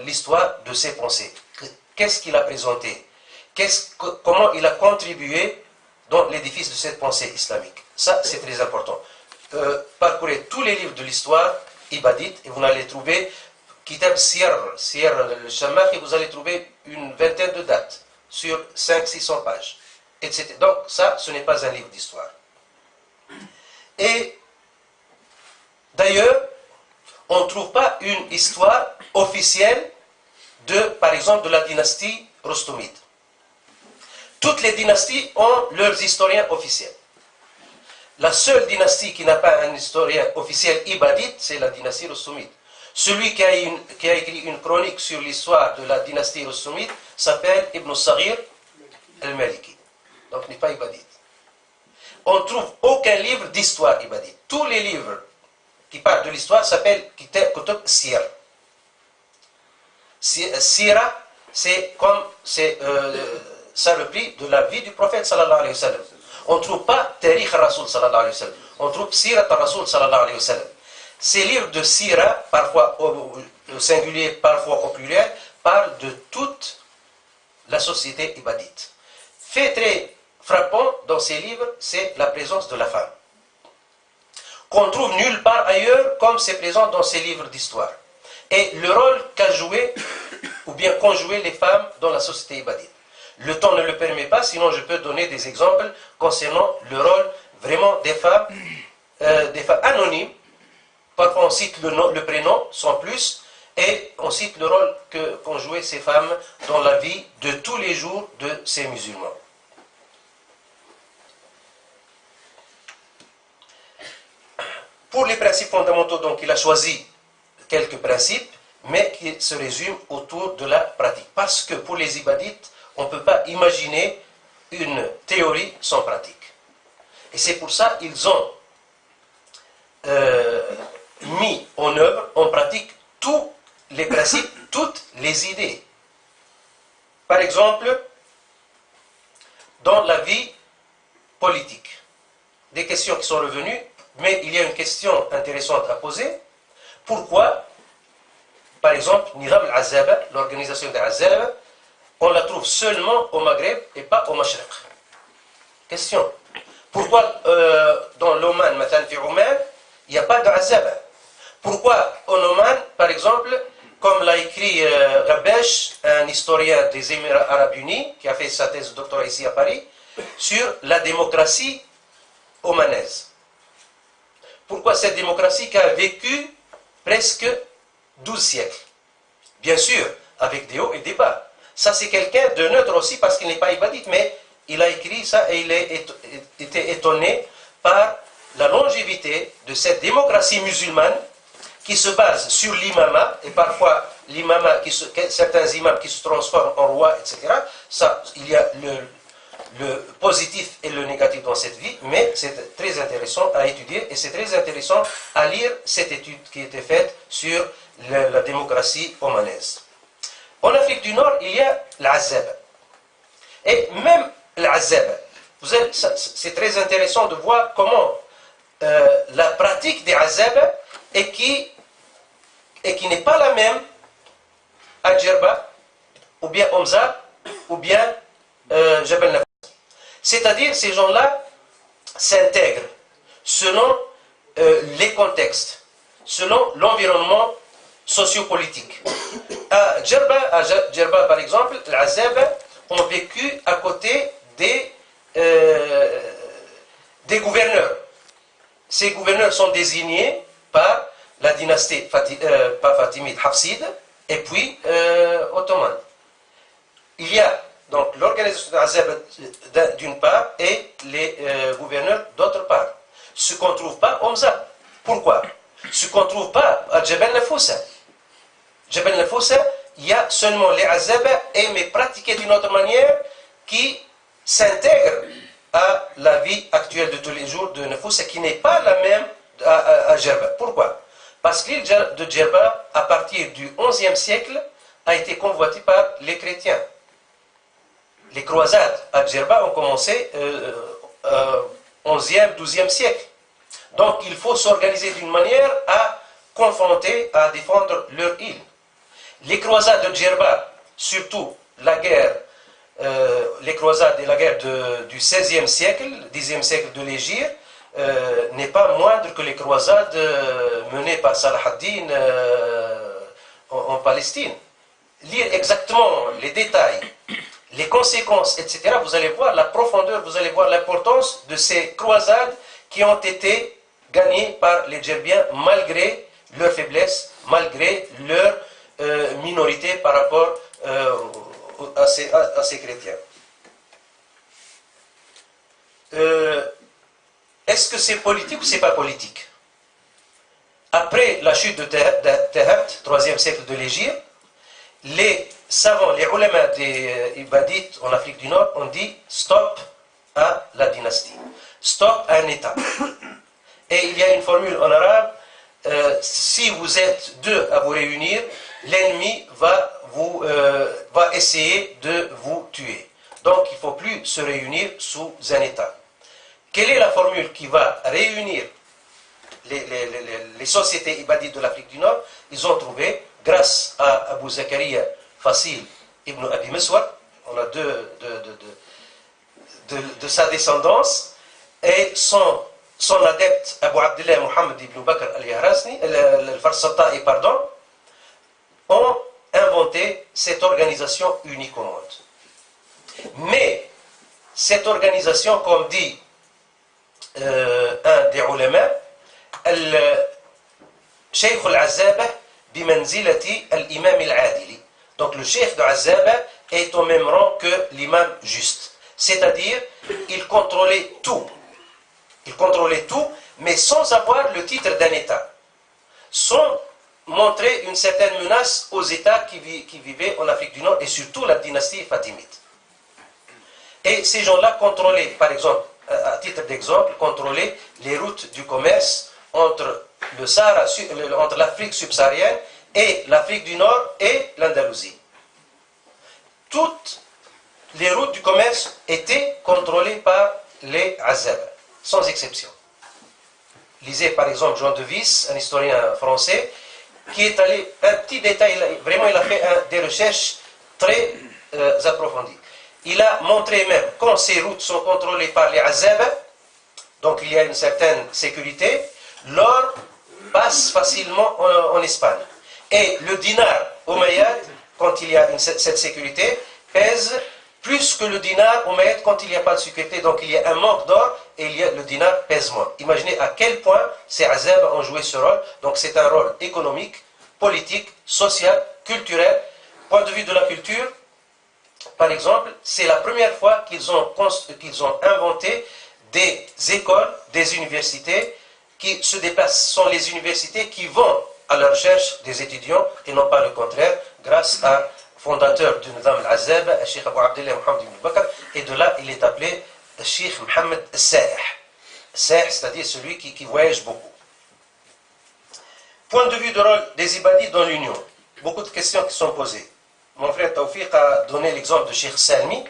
l'histoire de ses pensées. Qu'est-ce qu'il a présenté? Comment il a contribué dans l'édifice de cette pensée islamique? Ça, c'est très important. Parcourez tous les livres de l'histoire ibadite et vous allez trouver Kitab Siyar al-Shamakh et vous allez trouver une vingtaine de dates sur 500-600 pages, etc. Donc ça, ce n'est pas un livre d'histoire. Et d'ailleurs, on ne trouve pas une histoire officielle par exemple, de la dynastie Rostomide. Toutes les dynasties ont leurs historiens officiels. La seule dynastie qui n'a pas un historien officiel ibadite, c'est la dynastie Rostomide. Celui qui a écrit une chronique sur l'histoire de la dynastie Rostomide s'appelle Ibn Saghir al-Maliki. Donc, il n'est pas ibadite. On ne trouve aucun livre d'histoire ibadite. Tous les livres qui parlent de l'histoire s'appellent Kutub Siyar. Sira, c'est comme ça repris de la vie du prophète sallallahu alayhi wa sallam. On ne trouve pas Tarikh Rasoul sallallahu alayhi wa sallam. On trouve Sirat Rasoul sallallahu alayhi wa sallam. Ces livres de Sira, parfois au singulier, parfois au pluriel, parlent de toute la société ibadite. Fait très frappant dans ces livres, c'est la présence de la femme. Qu'on trouve nulle part ailleurs comme c'est présent dans ces livres d'histoire. Et le rôle qu'a joué, ou bien qu'ont joué les femmes dans la société ibadite. Le temps ne le permet pas, sinon je peux donner des exemples concernant le rôle vraiment des femmes anonymes. Parfois on cite le prénom sans plus, et on cite le rôle qu'ont joué ces femmes dans la vie de tous les jours de ces musulmans. Pour les principes fondamentaux, donc, il a choisi quelques principes, mais qui se résument autour de la pratique. Parce que pour les ibadites, on ne peut pas imaginer une théorie sans pratique. Et c'est pour ça qu'ils ont mis en œuvre, en pratique, tous les principes, toutes les idées. Par exemple, dans la vie politique. Des questions qui sont revenues, mais il y a une question intéressante à poser. Pourquoi, par exemple, Nizam al-Azzaba, l'organisation des Azzaba, on la trouve seulement au Maghreb et pas au Mashriq? Question. Pourquoi dans l'Oman, maintenant, il n'y a pas d'Azzaba? Pourquoi en Oman, par exemple, comme l'a écrit Rabesh, un historien des Émirats Arabes Unis, qui a fait sa thèse de doctorat ici à Paris, sur la démocratie omanaise? Pourquoi cette démocratie qui a vécu presque 12 siècles? Bien sûr, avec des hauts et des bas. Ça, c'est quelqu'un de neutre aussi, parce qu'il n'est pas ibadite, mais il a écrit ça et il a été étonné par la longévité de cette démocratie musulmane qui se base sur l'imama, et parfois certains imams qui se transforment en rois, etc. Ça, il y a le positif et le négatif dans cette vie, mais c'est très intéressant à étudier et c'est très intéressant à lire cette étude qui a été faite sur la démocratie omanaise. En Afrique du Nord, il y a l'Azzaba. Et même l'Azzaba, c'est très intéressant de voir comment la pratique des Azzaba et qui n'est pas la même à Djerba, ou bien Omza, ou bien Jabal Nafous. C'est-à-dire, ces gens-là s'intègrent selon les contextes, selon l'environnement sociopolitique. À Djerba, par exemple, les Azzaba ont vécu à côté des gouverneurs. Ces gouverneurs sont désignés par la dynastie pas fatimide, hafside, et puis ottomane. Il y a donc l'organisation d'Azzaba d'une part et les gouverneurs d'autre part. Ce qu'on ne trouve pas à Omza. Pourquoi? Ce qu'on ne trouve pas à Jabal Nafousa. Jabal Nafousa, il y a seulement les Azzaba, mais pratiqués d'une autre manière qui s'intègre à la vie actuelle de tous les jours de Nafousa, qui n'est pas la même à Djerba. Pourquoi? Parce que l'île de Djerba, à partir du XIe siècle, a été convoitée par les chrétiens. Les croisades à Djerba ont commencé au XIe, XIIe siècle. Donc il faut s'organiser d'une manière à confronter, à défendre leur île. Les croisades de Djerba, surtout la guerre, les croisades et la guerre du XVIe siècle, Xe siècle de l'Hégire, n'est pas moindre que les croisades menées par Salah ad-Din en Palestine. Lire exactement les détails, les conséquences, etc., vous allez voir la profondeur, vous allez voir l'importance de ces croisades qui ont été gagnées par les Djerbiens malgré leur faiblesse, malgré leur minorité par rapport à ces chrétiens. Est-ce que c'est politique ou c'est pas politique? Après la chute de Tehat, 3e siècle de l'Hégire, les savants, les ulama des Ibadites en Afrique du Nord ont dit stop à la dynastie, stop à un État. Et il y a une formule en arabe, si vous êtes deux à vous réunir, l'ennemi va essayer de vous tuer. Donc il ne faut plus se réunir sous un État. Quelle est la formule qui va réunir les sociétés ibadites de l'Afrique du Nord? Ils ont trouvé, grâce à Abu Zakaria Fassil ibn Abi Miswar, on a de sa descendance, et son adepte Abu Abdullah Muhammad ibn Bakr al-Yahrazni, al-Farsata'i, pardon, ont inventé cette organisation unique au monde. Mais cette organisation, comme dit un des ulama, Cheikh al-Azzaba bimanzilati al-imam al-adili. Donc le cheikh de Azzaba est au même rang que l'imam juste. C'est-à-dire, il contrôlait tout. Il contrôlait tout, mais sans avoir le titre d'un État. Sans montrer une certaine menace aux États qui vivaient en Afrique du Nord, et surtout la dynastie fatimide. Et ces gens-là contrôlaient, par exemple, à titre d'exemple, contrôlaient les routes du commerce entre le Sahara, entre l'Afrique subsaharienne et l'Afrique du Nord et l'Andalousie. les routes du commerce étaient contrôlées par les Azab, sans exception. Lisez par exemple Jean de Vis, un historien français, qui est allé, un petit détail, vraiment il a fait des recherches très approfondies. Il a montré même, quand ces routes sont contrôlées par les Azab, donc il y a une certaine sécurité, l'or passe facilement en Espagne. Et le dinar omeyyade, quand il y a cette sécurité, pèse plus que le dinar omeyyade quand il n'y a pas de sécurité. Donc il y a un manque d'or et le dinar pèse moins. Imaginez à quel point ces Azab ont joué ce rôle. Donc c'est un rôle économique, politique, social, culturel. Point de vue de la culture, par exemple, c'est la première fois qu'ils ont inventé des écoles, des universités qui se déplacent. Ce sont les universités qui vont à la recherche des étudiants et non pas le contraire, grâce à fondateur du Nizam al-Azab, le Cheikh Abu Abdullah Mohamed ibn Bakr, et de là il est appelé le Cheikh Mohamed Saih, c'est-à-dire celui qui voyage beaucoup. Point de vue du rôle des ibadites dans l'Union, beaucoup de questions qui sont posées. Mon frère Tawfiq a donné l'exemple de Cheikh Salmi,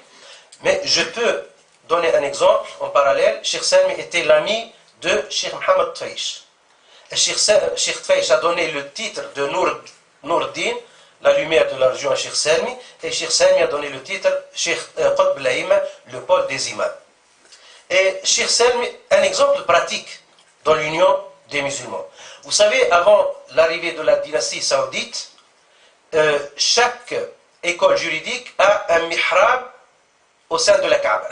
mais je peux donner un exemple en parallèle. Cheikh Salmi était l'ami de Cheikh Mohamed Tfaish. Cheikh Tfaish a donné le titre de Nour-Din, la lumière de la région à Cheikh Salmi, et Cheikh Salmi a donné le titre Cheikh Qutb Laïma, le pôle des imams. Et Cheikh Salmi, un exemple pratique dans l'union des musulmans. Vous savez, avant l'arrivée de la dynastie saoudite, chaque école juridique a un mihrab au sein de la Kaaba.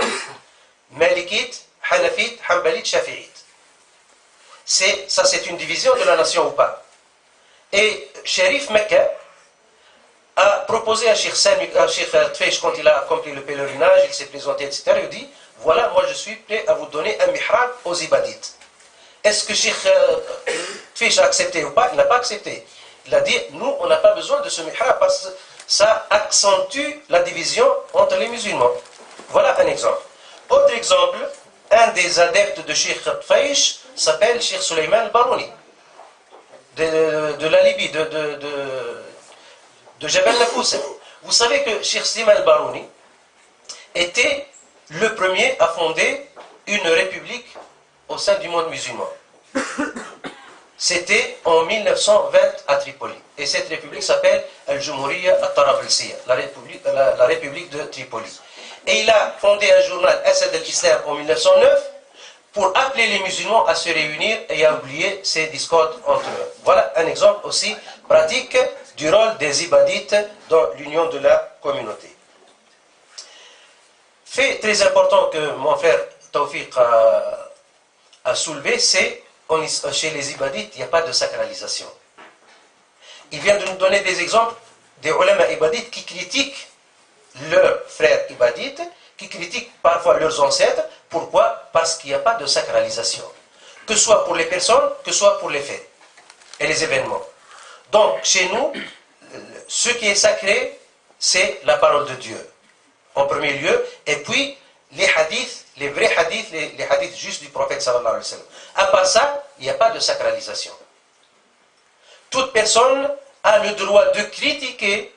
Malikite, Hanafite, Hanbalite, Shafi'ite. Ça, c'est une division de la nation ou pas. Et Sharif Mecca a proposé à Cheikh Tfaish, quand il a accompli le pèlerinage, il s'est présenté, etc., il dit, voilà, moi je suis prêt à vous donner un mihrab aux ibadites. Est-ce que Cheikh Tfaish a accepté ou pas? Il n'a pas accepté. Il a dit, nous, on n'a pas besoin de ce mihrab parce que ça accentue la division entre les musulmans. Voilà un exemple. Autre exemple, un des adeptes de Cheikh Tfaish s'appelle Cheikh Suleiman al-Barouni, de la Libye, de Jabal Nafousa. Vous savez que Cheikh Suleiman al-Barouni était le premier à fonder une république au sein du monde musulman. C'était en 1920 à Tripoli. Et cette république s'appelle Al-Jumhuriyya al-Tarablsiya, la république de Tripoli. Et il a fondé un journal, Asad al-Islam, en 1909, pour appeler les musulmans à se réunir et à oublier ces discordes entre eux. Voilà un exemple aussi pratique du rôle des ibadites dans l'union de la communauté. Fait très important que mon frère Tawfiq a soulevé, c'est chez les ibadites, il n'y a pas de sacralisation. Il vient de nous donner des exemples des ulama ibadites qui critiquent leurs frères ibadites, qui critiquent parfois leurs ancêtres. Pourquoi? Parce qu'il n'y a pas de sacralisation. Que ce soit pour les personnes, que ce soit pour les faits et les événements. Donc, chez nous, ce qui est sacré, c'est la parole de Dieu, en premier lieu, et puis les hadiths, les vrais hadiths, les hadiths justes du prophète sallallahu alayhi wa sallam. À part ça, il n'y a pas de sacralisation. Toute personne a le droit de critiquer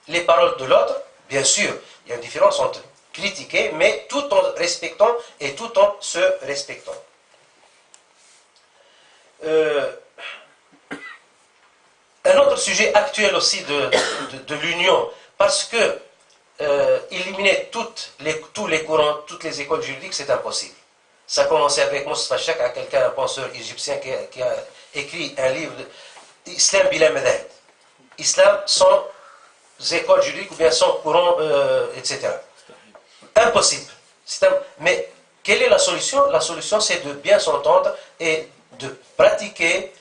les paroles de l'autre. Bien sûr, il y a une différence entre critiquer, mais tout en respectant et tout en se respectant. Un autre sujet actuel aussi de l'union, parce que éliminer tous les courants, toutes les écoles juridiques, c'est impossible. Ça a commencé avec Mustafa Shak, un penseur égyptien qui a écrit un livre, Islam bila madhab. Islam sans écoles juridiques ou bien sans courant, etc. Impossible. Mais quelle est la solution? La solution, c'est de bien s'entendre et de pratiquer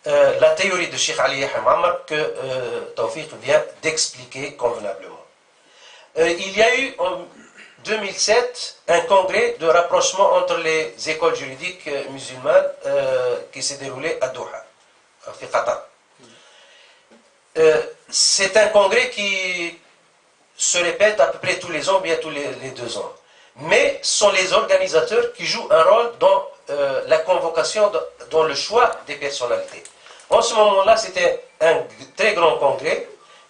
la théorie de Cheikh Ali Yahya Muammar que Tawfiq vient d'expliquer convenablement. Il y a eu en 2007 un congrès de rapprochement entre les écoles juridiques musulmanes qui s'est déroulé à Doha, en Qatar. C'est un congrès qui se répète à peu près tous les ans, bien tous les 2 ans. Mais ce sont les organisateurs qui jouent un rôle dans la convocation, dans le choix des personnalités. En ce moment-là, c'était un très grand congrès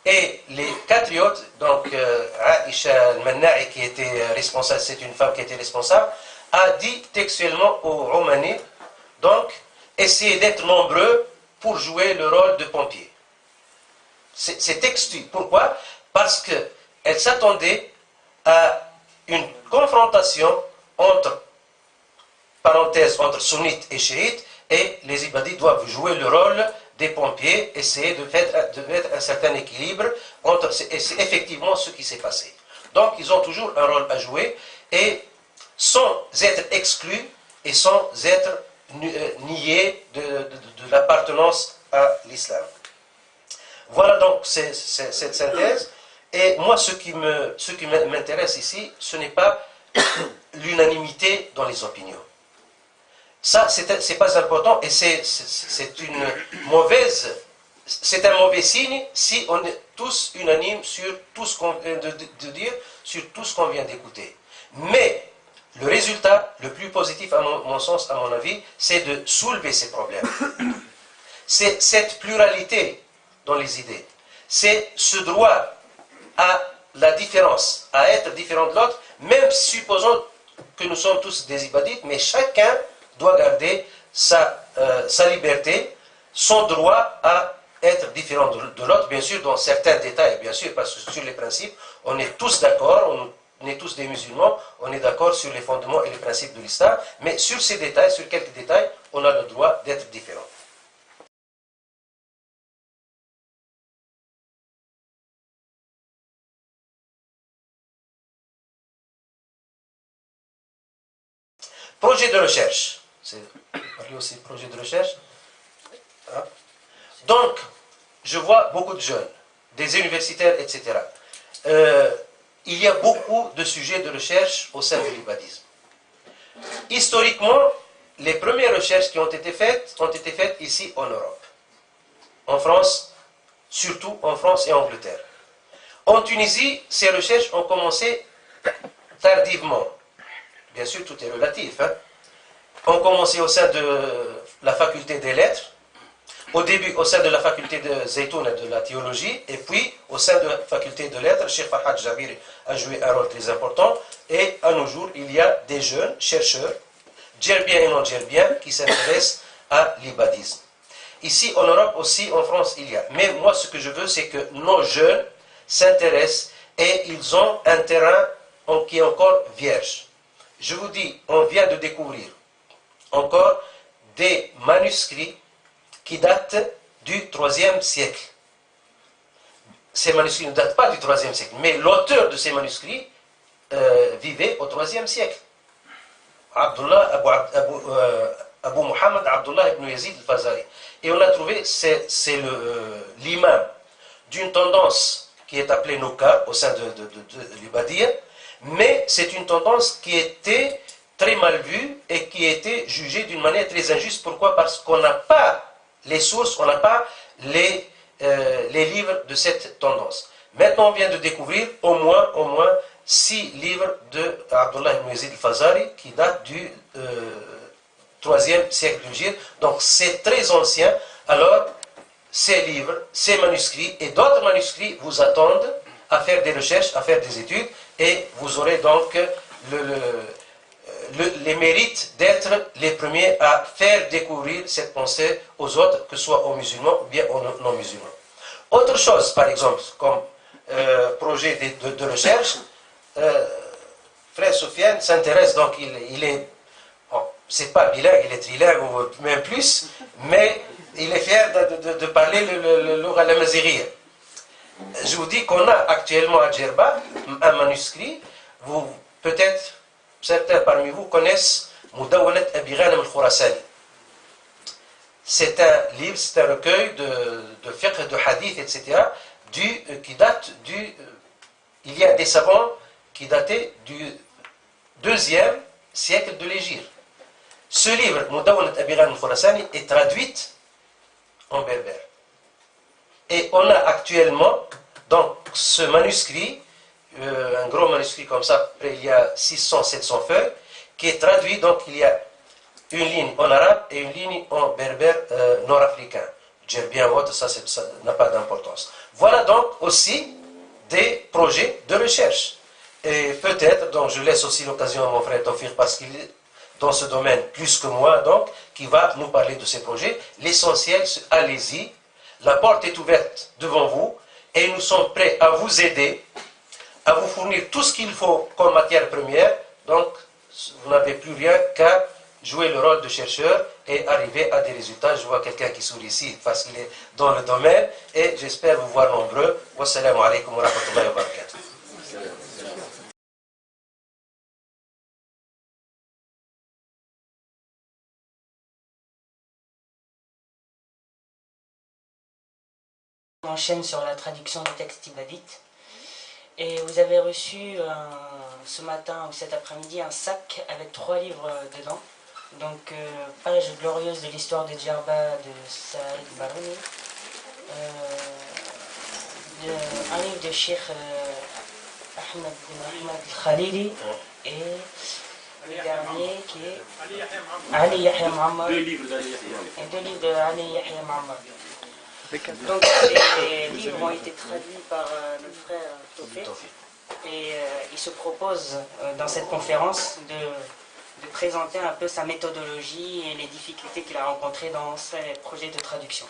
Et les patriotes, donc Aïcha al-Manna'i qui était responsable, c'est une femme qui était responsable, a dit textuellement aux Romanais, donc, essayez d'être nombreux pour jouer le rôle de pompier. C'est textuel. Pourquoi? Parce qu'elle s'attendait à une confrontation entre, parenthèse, entre sunnites et chiites, et les ibadites doivent jouer le rôle des pompiers, essayer de mettre un certain équilibre entre, et c'est effectivement ce qui s'est passé. Donc ils ont toujours un rôle à jouer, et sans être exclus et sans être niés de l'appartenance à l'islam. Voilà donc cette synthèse. Et moi, ce qui m'intéresse ici, ce n'est pas l'unanimité dans les opinions. Ça, c'est pas important, et c'est un mauvais signe si on est tous unanimes sur tout ce qu'on vient de dire, sur tout ce qu'on vient d'écouter. Mais le résultat le plus positif, à mon sens, à mon avis, c'est de soulever ces problèmes. C'est cette pluralité dans les idées. C'est ce droit à la différence, à être différent de l'autre, même supposons que nous sommes tous des ibadites, mais chacun doit garder sa liberté, son droit à être différent de l'autre, bien sûr, dans certains détails, bien sûr, parce que sur les principes, on est tous d'accord, on est tous des musulmans, on est d'accord sur les fondements et les principes de l'islam, mais sur ces détails, sur quelques détails, on a le droit d'être différent. Projet de recherche. C'est aussi projet de recherche. Hein? Donc, je vois beaucoup de jeunes, des universitaires, etc. Il y a beaucoup de sujets de recherche au sein de l'ibadisme. Historiquement, les premières recherches qui ont été faites ici en Europe. En France, surtout en France et en Angleterre. En Tunisie, ces recherches ont commencé tardivement. Bien sûr, tout est relatif. Hein. On commençait au sein de la faculté des lettres, au début au sein de la faculté de Zaytoun et de la théologie, et puis au sein de la faculté de lettres, Cheikh Farhad Jabir a joué un rôle très important, et à nos jours, il y a des jeunes chercheurs, djerbiens et non djerbiens, qui s'intéressent à l'ibadisme. Ici, en Europe aussi, en France, il y a. Mais moi, ce que je veux, c'est que nos jeunes s'intéressent, et ils ont un terrain qui est encore vierge. Je vous dis, on vient de découvrir encore des manuscrits qui datent du IIIe siècle. Ces manuscrits ne datent pas du IIIe siècle, mais l'auteur de ces manuscrits vivait au IIIe siècle. Abu Muhammad Abdullah ibn Yazid al-Fazari. Et on a trouvé, c'est l'imam d'une tendance qui est appelée Nouka au sein de l'Ibadiyya, mais c'est une tendance qui était très mal vue et qui était jugée d'une manière très injuste. Pourquoi? Parce qu'on n'a pas les sources, on n'a pas les livres de cette tendance. Maintenant, on vient de découvrir au moins 6 livres de Abdullah ibn Yazid al-Fazari qui datent du 3e siècle de l'Hégire. Donc c'est très ancien. Alors, ces livres, ces manuscrits et d'autres manuscrits vous attendent à faire des recherches, à faire des études, et vous aurez donc les mérites d'être les premiers à faire découvrir cette pensée aux autres, que ce soit aux musulmans ou bien aux non-musulmans. Autre chose, par exemple, comme projet de recherche, Frère Soufiane s'intéresse, donc il est, bon, c'est pas bilingue, il est trilingue ou même plus, mais il est fier de parler le Lougha al-Amazighiya. Je vous dis qu'on a actuellement à Djerba un manuscrit, peut-être certains parmi vous connaissent Mudawwanat Abi Ghanem al-Khurasani. C'est un livre, c'est un recueil de fiqh, de hadith, etc., qui date il y a des savants qui dataient du 2e siècle de l'Hégire. Ce livre, Mudawwanat Abi Ghanem al-Khurasani, est traduit en berbère. Et on a actuellement, donc, ce manuscrit, un gros manuscrit comme ça, il y a 600-700 feuilles, qui est traduit, donc il y a une ligne en arabe et une ligne en berbère nord-africain. dire bien ou autre, ça n'a pas d'importance. Voilà donc aussi des projets de recherche. Et peut-être, donc je laisse aussi l'occasion à mon frère Tawfiq, parce qu'il est dans ce domaine plus que moi, donc, qui va nous parler de ces projets. L'essentiel, c'est allez-y, la porte est ouverte devant vous, et nous sommes prêts à vous aider, à vous fournir tout ce qu'il faut comme matière première. Donc, vous n'avez plus rien qu'à jouer le rôle de chercheur et arriver à des résultats. Je vois quelqu'un qui sourit ici parce qu'il est dans le domaine, et j'espère vous voir nombreux. Wassalamu alaikum wa rahmatullahi wa barakatuh. On enchaîne sur la traduction du texte ibadite. Et vous avez reçu ce matin ou cet après-midi un sac avec 3 livres dedans. Donc, Page glorieuse de l'histoire de Djerba de Saïd Barouni, un livre de Cheikh Ahmed bin Ahmed Khalili, et le dernier qui est Ali Yahya Muhammad. 2 livres d'Ali Yahya. Et 2 livres de Ali Yahya Muhammad. Donc ces livres ont été traduits par le frère Tawfiq, et il se propose dans cette conférence de présenter un peu sa méthodologie et les difficultés qu'il a rencontrées dans ses projets de traduction.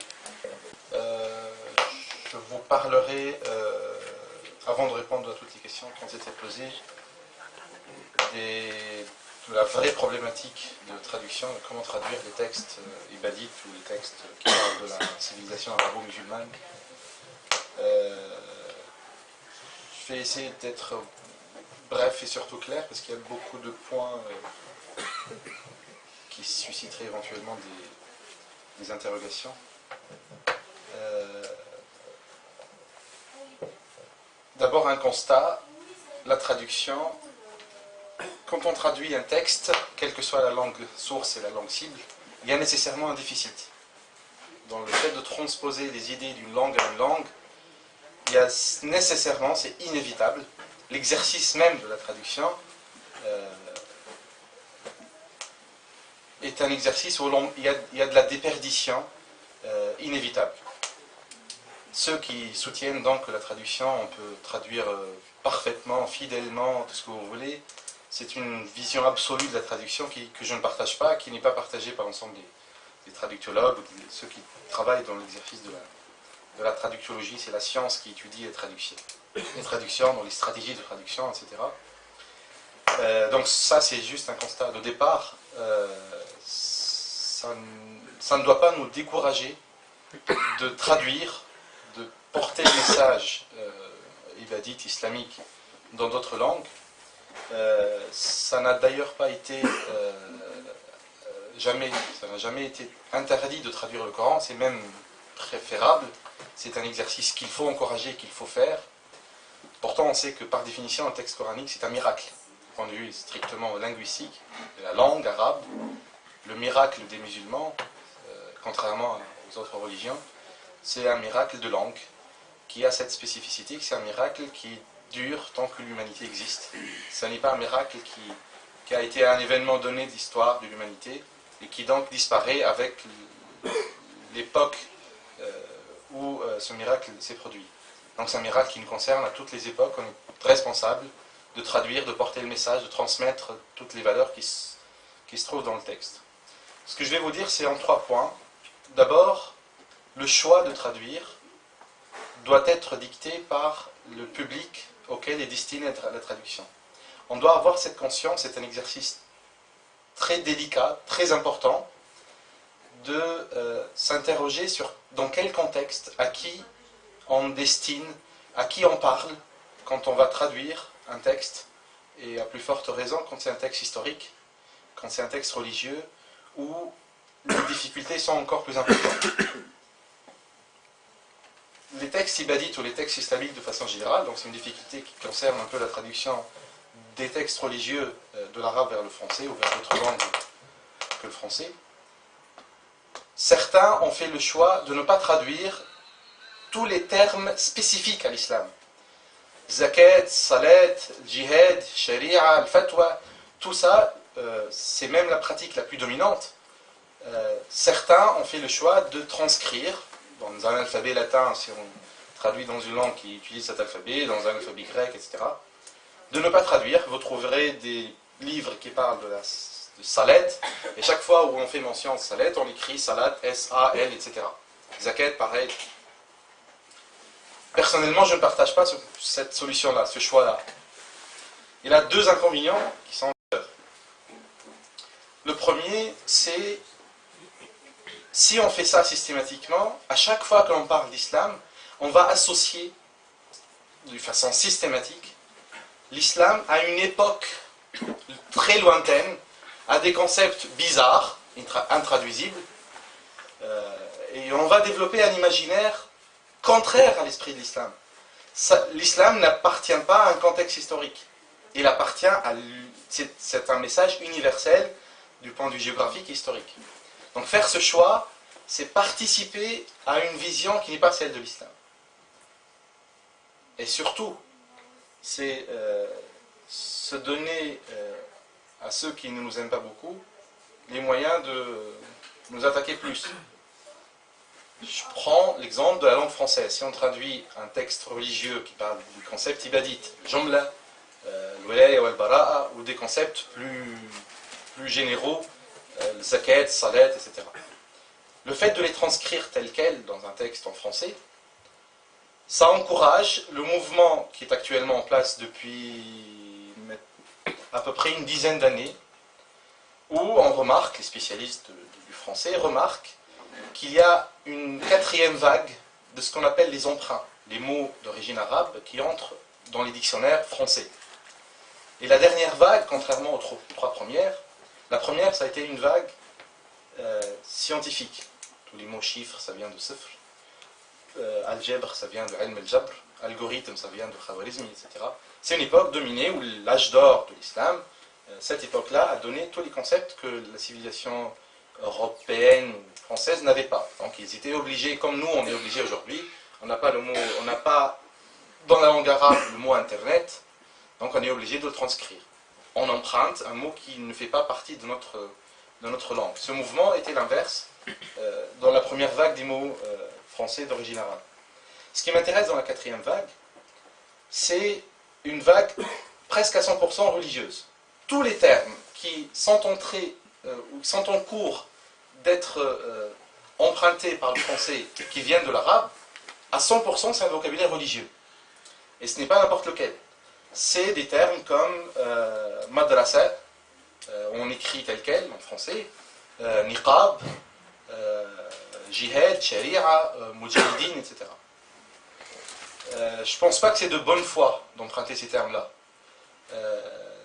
Je vous parlerai, avant de répondre à toutes les questions qui ont été posées, de la vraie problématique de traduction, de comment traduire les textes ibadites ou les textes qui parlent de la civilisation arabo-musulmane. Je vais essayer d'être bref et surtout clair, parce qu'il y a beaucoup de points qui susciteraient éventuellement des interrogations. D'abord un constat, la traduction. Quand on traduit un texte, quelle que soit la langue source et la langue cible, il y a nécessairement un déficit. Dans le fait de transposer les idées d'une langue à une langue, il y a nécessairement, c'est inévitable, l'exercice même de la traduction est un exercice où il y a de la déperdition inévitable. Ceux qui soutiennent donc que la traduction, on peut traduire parfaitement, fidèlement, tout ce que vous voulez, c'est une vision absolue de la traduction que je ne partage pas, qui n'est pas partagée par l'ensemble des traductologues, ou ceux qui travaillent dans l'exercice de la traductologie. C'est la science qui étudie les traductions, dans les stratégies de traduction, etc. Donc ça, c'est juste un constat de départ. Ça ne doit pas nous décourager de traduire, de porter le message ibadite, islamique, dans d'autres langues. Ça n'a d'ailleurs pas été ça n'a jamais été interdit de traduire le Coran, c'est même préférable, c'est un exercice qu'il faut encourager, qu'il faut faire. Pourtant on sait que par définition un texte coranique c'est un miracle, du point de vue strictement linguistique, de la langue arabe. Le miracle des musulmans, contrairement aux autres religions, c'est un miracle de langue qui a cette spécificité, que c'est un miracle qui dure tant que l'humanité existe. Ce n'est pas un miracle qui a été un événement donné de l'histoire de l'humanité et qui donc disparaît avec l'époque où ce miracle s'est produit. Donc c'est un miracle qui nous concerne à toutes les époques. On est responsable de traduire, de porter le message, de transmettre toutes les valeurs qui se trouvent dans le texte. Ce que je vais vous dire, c'est en 3 points. D'abord, le choix de traduire doit être dicté par le public auquel est destinée la traduction. On doit avoir cette conscience, c'est un exercice très délicat, très important, de s'interroger sur dans quel contexte, à qui on destine, à qui on parle quand on va traduire un texte, et à plus forte raison quand c'est un texte historique, quand c'est un texte religieux, où les difficultés sont encore plus importantes. Les textes ibadites ou les textes islamiques de façon générale, donc c'est une difficulté qui concerne un peu la traduction des textes religieux de l'arabe vers le français ou vers d'autres langues que le français. Certains ont fait le choix de ne pas traduire tous les termes spécifiques à l'islam. Zakat, salat, djihad, sharia, fatwa, tout ça, c'est même la pratique la plus dominante. Certains ont fait le choix de transcrire dans un alphabet latin, si on traduit dans une langue qui utilise cet alphabet, dans un alphabet grec, etc., de ne pas traduire. Vous trouverez des livres qui parlent de salet, et chaque fois où on fait mention de salet, on écrit salat, S-A-L, etc. Zakat, pareil. Personnellement, je ne partage pas cette solution-là, ce choix-là. Il a deux inconvénients qui sont... Le premier, c'est si on fait ça systématiquement, à chaque fois que l'on parle d'islam, on va associer de façon systématique l'islam à une époque très lointaine, à des concepts bizarres, intraduisibles, et on va développer un imaginaire contraire à l'esprit de l'islam. L'islam n'appartient pas à un contexte historique. Il appartient à... C'est un message universel du point de vue géographique et historique. Donc faire ce choix, c'est participer à une vision qui n'est pas celle de l'islam. Et surtout, c'est se donner à ceux qui ne nous aiment pas beaucoup les moyens de nous attaquer plus. Je prends l'exemple de la langue française. Si on traduit un texte religieux qui parle du concept ibadite, Jumla, l'Walaya ou al-Bara'a, ou des concepts plus généraux, le zakat, salat, etc. Le fait de les transcrire tels quels dans un texte en français, ça encourage le mouvement qui est actuellement en place depuis à peu près une dizaine d'années, où on remarque, les spécialistes du français remarquent qu'il y a une quatrième vague de ce qu'on appelle les emprunts, les mots d'origine arabe qui entrent dans les dictionnaires français. Et la dernière vague, contrairement aux trois premières, la première, ça a été une vague scientifique. Tous les mots chiffres, ça vient de Sifr. Algèbre, ça vient de Ilm al-Jabr. Algorithme, ça vient de Khawarizmi, etc. C'est une époque dominée où l'âge d'or de l'islam, cette époque-là, a donné tous les concepts que la civilisation européenne ou française n'avait pas. Donc ils étaient obligés, comme nous, on est obligés aujourd'hui, on n'a pas le mot, on n'a pas dans la langue arabe le mot Internet, donc on est obligé de le transcrire. On emprunte un mot qui ne fait pas partie de notre langue. Ce mouvement était l'inverse dans la première vague des mots français d'origine arabe. Ce qui m'intéresse dans la quatrième vague, c'est une vague presque à 100% religieuse. Tous les termes qui sont entrés ou sont en cours d'être empruntés par le français qui viennent de l'arabe, à 100% c'est un vocabulaire religieux. Et ce n'est pas n'importe lequel. C'est des termes comme madrasa, on écrit tel quel en français, niqab, jihad, sharia, mujahideen, etc. Je ne pense pas que c'est de bonne foi d'emprunter ces termes-là.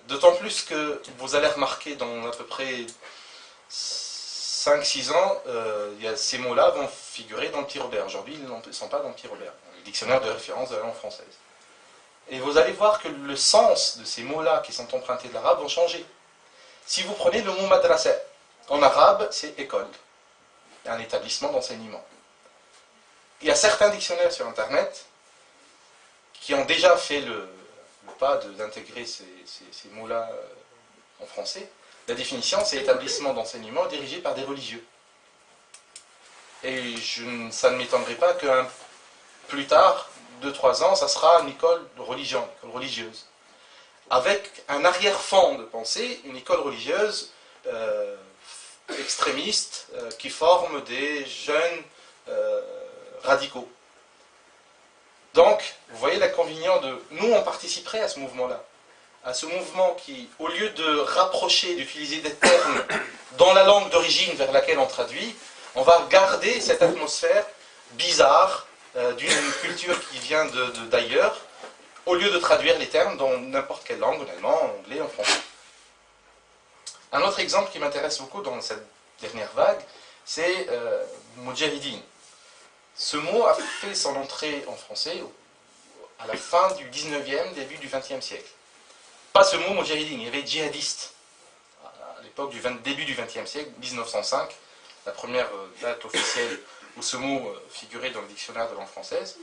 D'autant plus que vous allez remarquer dans à peu près 5-6 ans, ces mots-là vont figurer dans le Petit Robert. Aujourd'hui, ils ne sont pas dans le Petit Robert, le dictionnaire de référence de la langue française. Et vous allez voir que le sens de ces mots-là qui sont empruntés de l'arabe vont changer. Si vous prenez le mot madrasa, en arabe, c'est école, un établissement d'enseignement. Il y a certains dictionnaires sur Internet qui ont déjà fait le pas d'intégrer ces mots-là en français. La définition, c'est établissement d'enseignement dirigé par des religieux. Et ça ne m'étonnerait pas que plus tard, 2-3 ans, ça sera une école de religion, une école religieuse. Avec un arrière-fond de pensée, une école religieuse extrémiste qui forme des jeunes radicaux. Donc, vous voyez l'inconvénient de... Nous, on participerait à ce mouvement-là. À ce mouvement qui, au lieu de rapprocher, d'utiliser des termes dans la langue d'origine vers laquelle on traduit, on va garder cette atmosphère bizarre d'une culture qui vient d'ailleurs, au lieu de traduire les termes dans n'importe quelle langue, en allemand, en anglais, en français. Un autre exemple qui m'intéresse beaucoup dans cette dernière vague, c'est Mujahideen. Ce mot a fait son entrée en français à la fin du 19e, début du 20e siècle. Pas ce mot Mujahideen, il y avait djihadiste. À l'époque du début du 20e siècle, 1905, la première date officielle où ce mot figurait dans le dictionnaire de langue française.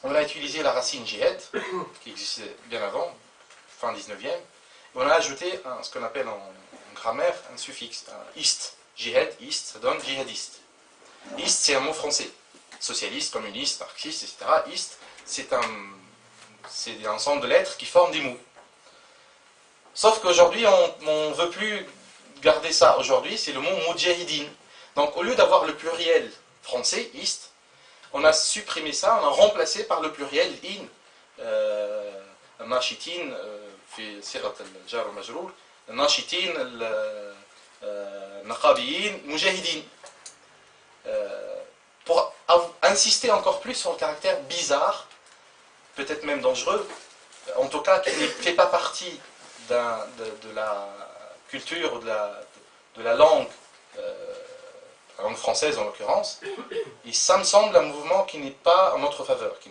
On a utilisé la racine djihad, qui existait bien avant, fin 19e, et on a ajouté ce qu'on appelle en grammaire un suffixe, un ist. Djihad, ist, ça donne djihadiste. Ist, c'est un mot français. Socialiste, communiste, marxiste, etc. Ist, c'est un ensemble de lettres qui forment des mots. Sauf qu'aujourd'hui, on ne veut plus garder ça. Aujourd'hui, c'est le mot mujahidin. Donc, au lieu d'avoir le pluriel français, ist, on a supprimé ça, on a remplacé par le pluriel in. الناشطين في صيغة الجار والمجرور الناشطين النقابيين مجاهدين pour insister encore plus sur le caractère bizarre, peut-être même dangereux, en tout cas qui ne fait pas partie de la culture, de la langue française en l'occurrence, et ça me semble un mouvement qui n'est pas en notre faveur, qui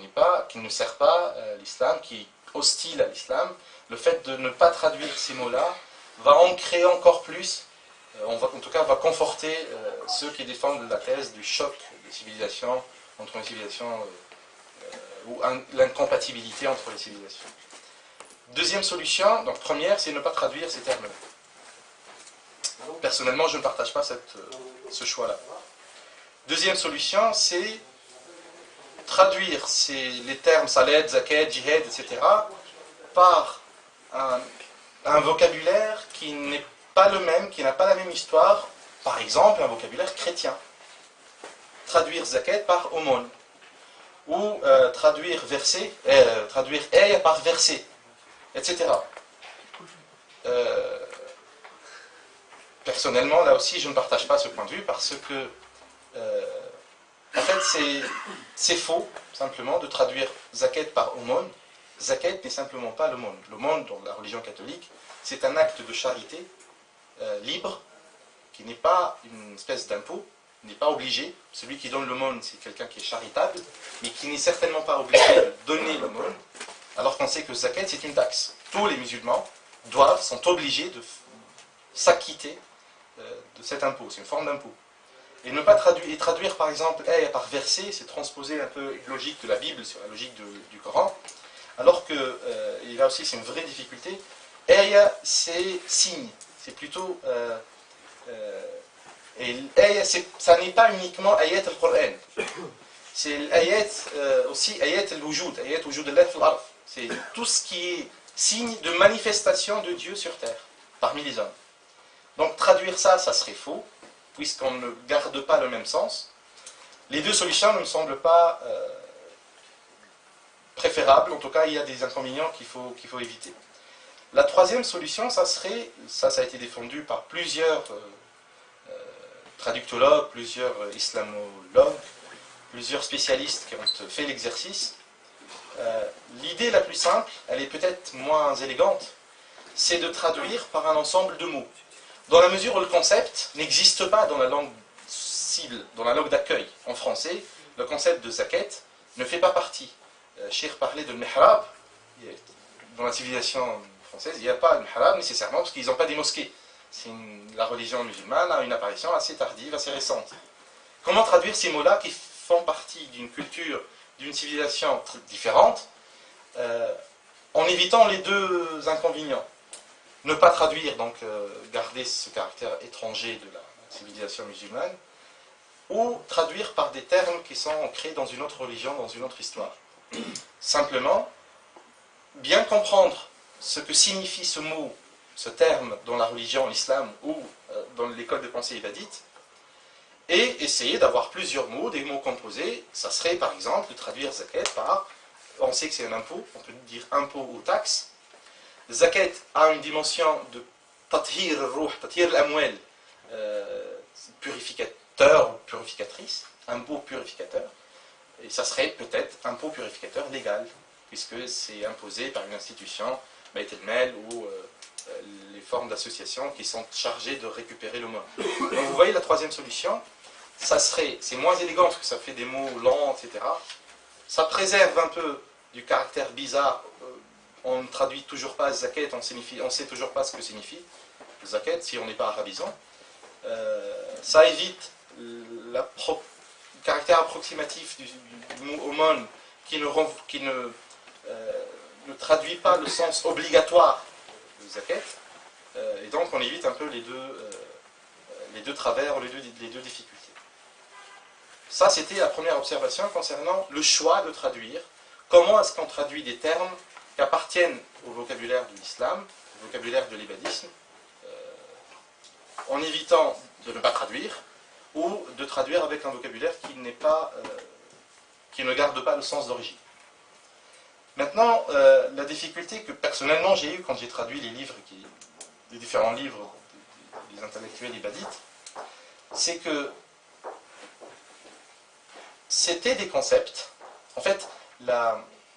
ne sert pas l'islam, qui est hostile à l'islam. Le fait de ne pas traduire ces mots-là va ancrer encore plus, en tout cas va conforter ceux qui défendent la thèse du choc des civilisations, entre une civilisation ou l'incompatibilité entre les civilisations. Deuxième solution, donc première, c'est ne pas traduire ces termes-là. Personnellement, je ne partage pas ce choix-là. Deuxième solution, c'est traduire les termes saled, zakat, jihad, etc. par un vocabulaire qui n'est pas le même, qui n'a pas la même histoire, par exemple un vocabulaire chrétien. Traduire zakat par aumône, ou traduire verset, traduire ayah par verset, etc. Personnellement, là aussi, je ne partage pas ce point de vue parce que en fait, c'est faux, simplement, de traduire zakat par aumône. Zakat n'est simplement pas l'aumône. L'aumône, dans la religion catholique, c'est un acte de charité libre, qui n'est pas une espèce d'impôt, n'est pas obligé. Celui qui donne l'aumône, c'est quelqu'un qui est charitable, mais qui n'est certainement pas obligé de donner l'aumône, alors qu'on sait que zakat, c'est une taxe. Tous les musulmans sont obligés de s'acquitter de cet impôt. C'est une forme d'impôt. Et ne pas traduire par exemple ayah par verset, c'est transposer un peu une logique de la Bible sur la logique du Coran, alors que, et là aussi c'est une vraie difficulté, ayah c'est signe, c'est plutôt, et ayah ça n'est pas uniquement ayat al-Qur'an, c'est ayat aussi ayat al-wujud, ayat wujud Allah fil ard, c'est tout ce qui est signe de manifestation de Dieu sur terre, parmi les hommes. Donc traduire ça serait faux, puisqu'on ne garde pas le même sens. Les deux solutions ne me semblent pas préférables, en tout cas il y a des inconvénients qu'il faut éviter. La troisième solution, ça a été défendu par plusieurs traductologues, plusieurs islamologues, plusieurs spécialistes qui ont fait l'exercice. L'idée la plus simple, elle est peut-être moins élégante, c'est de traduire par un ensemble de mots. Dans la mesure où le concept n'existe pas dans la langue cible, dans la langue d'accueil. En français, le concept de zakat ne fait pas partie. Cheikh parlait de mihrab. Dans la civilisation française, il n'y a pas de mihrab nécessairement parce qu'ils n'ont pas des mosquées. La religion musulmane a une apparition assez tardive, assez récente. Comment traduire ces mots-là qui font partie d'une culture, d'une civilisation différente, en évitant les deux inconvénients? Ne pas traduire, donc garder ce caractère étranger de la civilisation musulmane, ou traduire par des termes qui sont ancrés dans une autre religion, dans une autre histoire. Simplement, bien comprendre ce que signifie ce mot, ce terme dans la religion, l'islam, ou dans l'école de pensée ibadite, et essayer d'avoir plusieurs mots, des mots composés. Ça serait par exemple de traduire zakat par, on sait que c'est un impôt, on peut dire impôt ou taxe. Zakat a une dimension de tathir al-ruh, tathir al-amwal, purificateur ou purificatrice, impôt purificateur, et ça serait peut-être impôt purificateur légal, puisque c'est imposé par une institution, Bait el-Mal ou les formes d'associations qui sont chargées de récupérer le mot. Donc vous voyez la troisième solution, c'est moins élégant parce que ça fait des mots lents, etc. Ça préserve un peu du caractère bizarre. On ne traduit toujours pas zakat, on ne sait toujours pas ce que signifie zakat si on n'est pas arabisant. Ça évite le caractère approximatif du mot aumône qui ne traduit pas le sens obligatoire de zakat. Et donc on évite un peu les deux travers, les deux difficultés. Ça, c'était la première observation concernant le choix de traduire. Comment est-ce qu'on traduit des termes qui appartiennent au vocabulaire de l'islam, au vocabulaire de l'ibadisme, en évitant de ne pas traduire, ou de traduire avec un vocabulaire qui ne garde pas le sens d'origine. Maintenant, la difficulté que personnellement j'ai eue quand j'ai traduit les différents livres des intellectuels ibadites, c'est que c'était des concepts. En fait,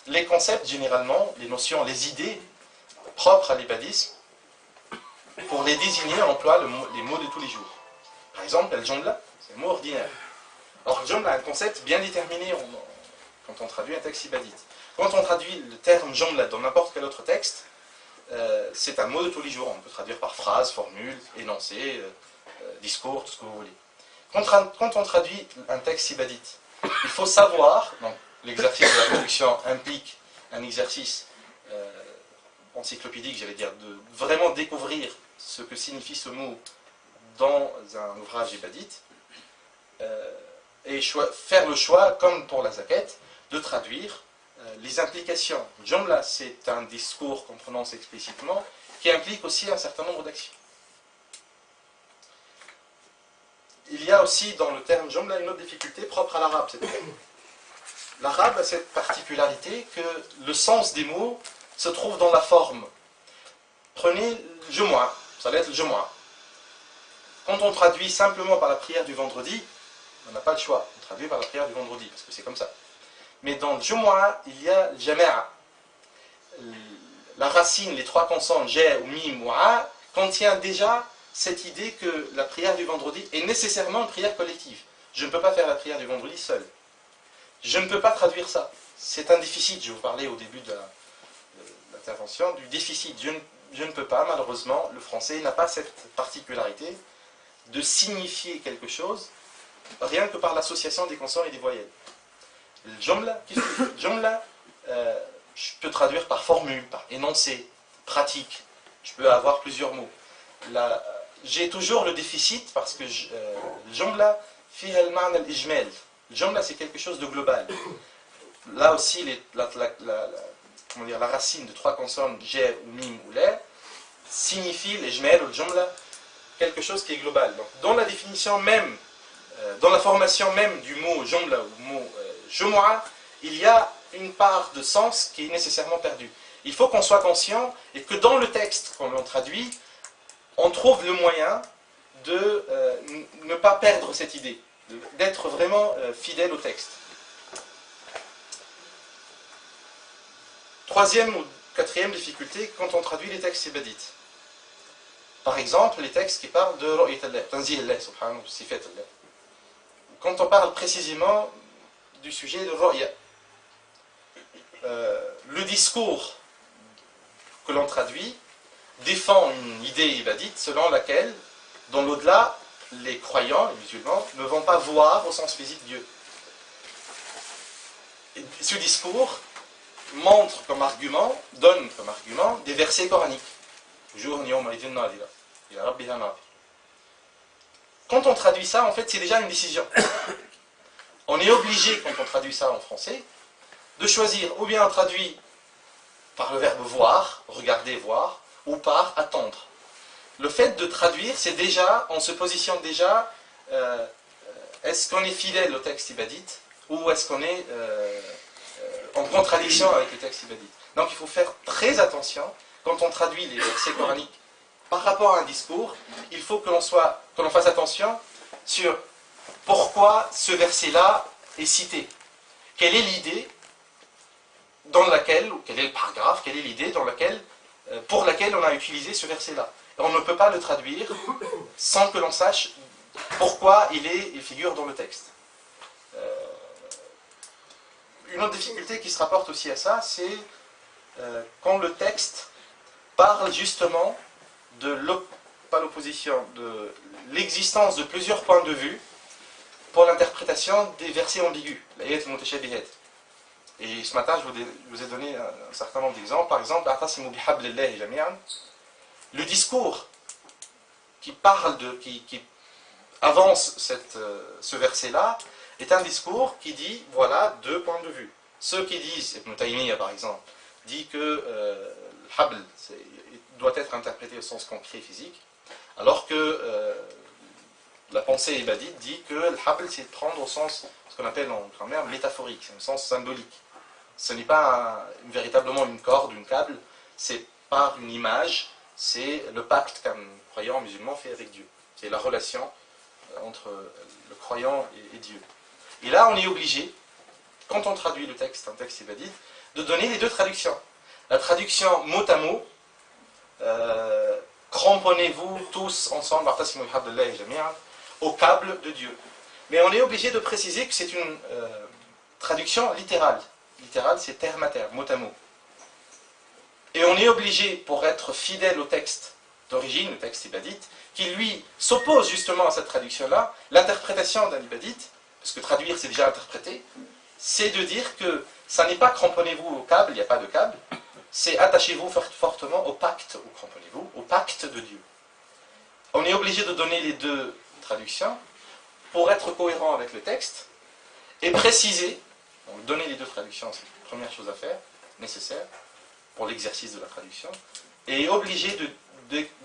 les concepts, généralement, les notions, les idées propres à l'ibadisme, pour les désigner, on emploie les mots de tous les jours. Par exemple, al-jumla, c'est un mot ordinaire. Alors, al-jumla a un concept bien déterminé quand on traduit un texte ibadite. Quand on traduit le terme jumla dans n'importe quel autre texte, c'est un mot de tous les jours. On peut traduire par phrase, formule, énoncé, discours, tout ce que vous voulez. Quand on traduit un texte ibadite, il faut savoir, donc l'exercice de la traduction implique un exercice encyclopédique, j'allais dire, de vraiment découvrir ce que signifie ce mot dans un ouvrage ibadite, et faire le choix, comme pour la zakat, de traduire les implications. Jumla, c'est un discours qu'on prononce explicitement, qui implique aussi un certain nombre d'actions. Il y a aussi dans le terme jumla une autre difficulté propre à l'arabe. L'arabe a cette particularité que le sens des mots se trouve dans la forme. Prenez jumu'ah, ça va être le jumu'ah. Quand on traduit simplement par la prière du vendredi, on n'a pas le choix, on traduit par la prière du vendredi, parce que c'est comme ça. Mais dans le jumu'ah, il y a le jama'a. La racine, les trois consonnes, jay ou mim ou a, contient déjà cette idée que la prière du vendredi est nécessairement une prière collective. Je ne peux pas faire la prière du vendredi seul. Je ne peux pas traduire ça. C'est un déficit, je vous parlais au début de l'intervention, du déficit. Je ne peux pas, malheureusement, le français n'a pas cette particularité de signifier quelque chose rien que par l'association des consonnes et des voyelles. Le jumla, je peux traduire par formule, par énoncé, pratique. Je peux avoir plusieurs mots. J'ai toujours le déficit parce que le jumla fiha al-ma'na al-ijmal. Le jumla, c'est quelque chose de global. Là aussi, la racine de trois consonnes, j ou mim ou la, signifie l'ijmal ou le jumla quelque chose qui est global. Donc, dans la définition même, dans la formation même du mot jumla ou mot jumu'ah, il y a une part de sens qui est nécessairement perdue. Il faut qu'on soit conscient et que dans le texte qu'on traduit, on trouve le moyen de ne pas perdre cette idée, d'être vraiment fidèle au texte. Troisième ou quatrième difficulté, quand on traduit les textes ibadites. Par exemple, les textes qui parlent de ru'yat Allah, tanzih Allah, subhanahu, sifat Allah. Quand on parle précisément du sujet de ru'ya, le discours que l'on traduit défend une idée ibadite selon laquelle, dans l'au-delà, les croyants, les musulmans, ne vont pas voir au sens physique Dieu. Et ce discours montre comme argument, donne comme argument des versets coraniques. Quand on traduit ça, en fait, c'est déjà une décision. On est obligé, quand on traduit ça en français, de choisir ou bien on traduit par le verbe voir, regarder, voir, ou par attendre. Le fait de traduire, c'est déjà, on se positionne déjà, est-ce qu'on est fidèle au texte ibadite, ou est-ce qu'on est en contradiction avec le texte ibadite. Donc il faut faire très attention, quand on traduit les versets coraniques par rapport à un discours, il faut que l'on fasse attention sur pourquoi ce verset-là est cité. Quelle est l'idée dans laquelle, ou quel est le paragraphe, quelle est l'idée pour laquelle on a utilisé ce verset-là. On ne peut pas le traduire sans que l'on sache pourquoi il figure dans le texte. Une autre difficulté qui se rapporte aussi à ça, c'est quand le texte parle justement pas l'opposition, de l'existence de plusieurs points de vue pour l'interprétation des versets ambigus, l'ayat al-mutashabihat. Et ce matin, je vous ai donné un certain nombre d'exemples. Par exemple, le discours qui avance ce verset-là est un discours qui dit, voilà, deux points de vue. Ceux qui disent, Ibn Taymiyyah par exemple, dit que le habl doit être interprété au sens concret physique, alors que la pensée ibadite dit que le habl c'est de prendre au sens, ce qu'on appelle en grammaire, métaphorique, c'est un sens symbolique. Ce n'est pas véritablement une corde, une câble, c'est par une image, c'est le pacte qu'un croyant musulman fait avec Dieu. C'est la relation entre le croyant et Dieu. Et là, on est obligé, quand on traduit le texte, un texte ibadite, de donner les deux traductions. La traduction mot à mot, cramponnez-vous tous ensemble, au câble de Dieu. Mais on est obligé de préciser que c'est une traduction littérale. Littérale, c'est terme à terme, mot à mot. Et on est obligé, pour être fidèle au texte d'origine, le texte ibadite, qui lui s'oppose justement à cette traduction-là, l'interprétation d'un ibadite, parce que traduire c'est déjà interpréter, c'est de dire que ça n'est pas cramponnez-vous au câble, il n'y a pas de câble, c'est attachez-vous fortement au pacte, ou cramponnez-vous, au pacte de Dieu. On est obligé de donner les deux traductions pour être cohérent avec le texte et préciser, donc donner les deux traductions, c'est la première chose à faire, nécessaire pour l'exercice de la traduction, et obligé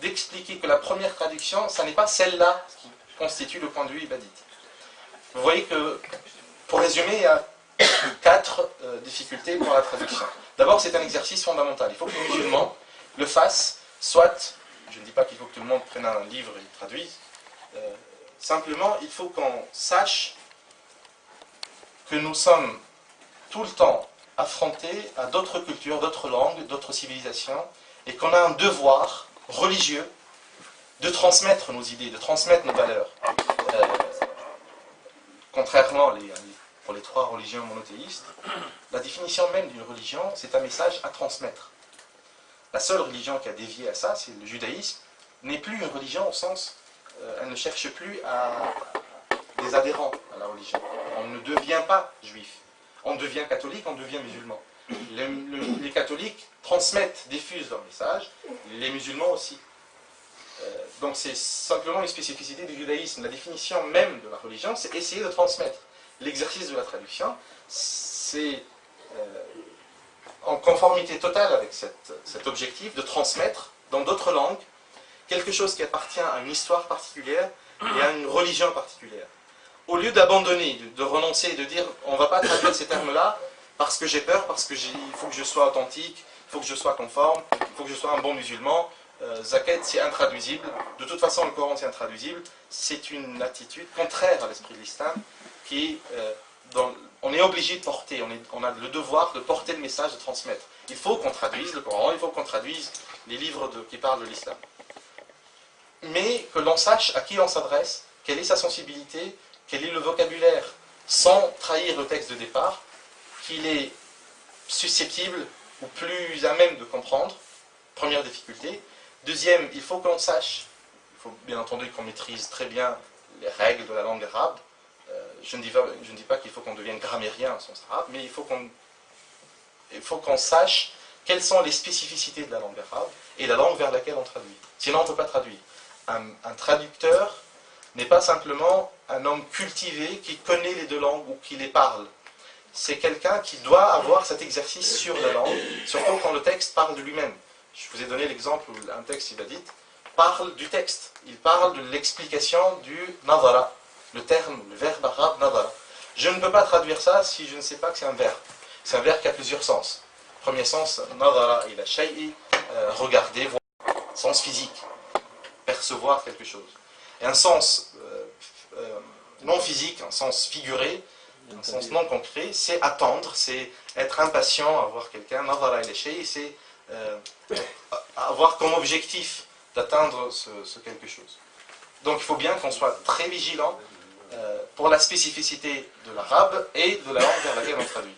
d'expliquer que la première traduction, ça n'est pas celle-là qui constitue le point de vue ibadite. Vous voyez que, pour résumer, il y a 4 difficultés pour la traduction. D'abord, c'est un exercice fondamental. Il faut que les musulmans le fassent, soit, je ne dis pas qu'il faut que tout le monde prenne un livre et le traduise, simplement, il faut qu'on sache que nous sommes tout le temps affrontés à d'autres cultures, d'autres langues, d'autres civilisations, et qu'on a un devoir religieux de transmettre nos idées, de transmettre nos valeurs. Contrairement pour les 3 religions monothéistes, la définition même d'une religion, c'est un message à transmettre. La seule religion qui a dévié à ça, c'est le judaïsme, n'est plus une religion au sens, elle ne cherche plus à des adhérents à la religion. On ne devient pas juif. On devient catholique, on devient musulman. Les catholiques transmettent, diffusent leur message, les musulmans aussi. Donc c'est simplement une spécificité du judaïsme. La définition même de la religion, c'est essayer de transmettre. L'exercice de la traduction, c'est en conformité totale avec cet objectif de transmettre dans d'autres langues quelque chose qui appartient à une histoire particulière et à une religion particulière. Au lieu d'abandonner, de renoncer, de dire on ne va pas traduire ces termes-là parce que j'ai peur, parce qu'il faut que je sois authentique, il faut que je sois conforme, il faut que je sois un bon musulman, Zakat c'est intraduisible, de toute façon le Coran c'est intraduisible, c'est une attitude contraire à l'esprit de l'islam qui on est obligé de porter, on a le devoir de porter le message, de transmettre. Il faut qu'on traduise le Coran, il faut qu'on traduise les livres qui parlent de l'islam. Mais que l'on sache à qui on s'adresse, quelle est sa sensibilité, quel est le vocabulaire, sans trahir le texte de départ, qu'il est susceptible ou plus à même de comprendre. Première difficulté. Deuxième, il faut qu'on sache, il faut bien entendu qu'on maîtrise très bien les règles de la langue arabe. Je ne dis pas qu'il faut qu'on devienne grammairien en sens arabe, mais il faut qu'on sache quelles sont les spécificités de la langue arabe et la langue vers laquelle on traduit. Sinon, on ne peut pas traduire. Un traducteur n'est pas simplement un homme cultivé qui connaît les deux langues ou qui les parle. C'est quelqu'un qui doit avoir cet exercice sur la langue, surtout quand le texte parle de lui-même. Je vous ai donné l'exemple où un texte ibadite parle du texte. Il parle de l'explication du nadara, le verbe arabe nadara. Je ne peux pas traduire ça si je ne sais pas que c'est un verbe. C'est un verbe qui a plusieurs sens. Premier sens, nadara ila shay'i, regarder, voir, sens physique, percevoir quelque chose. Et un sens non physique, un sens figuré, un sens non concret, c'est attendre, c'est être impatient à voir quelqu'un. Nadara ila shay'i, c'est avoir comme objectif d'atteindre ce quelque chose. Donc il faut bien qu'on soit très vigilant pour la spécificité de l'arabe et de la langue vers laquelle on traduit.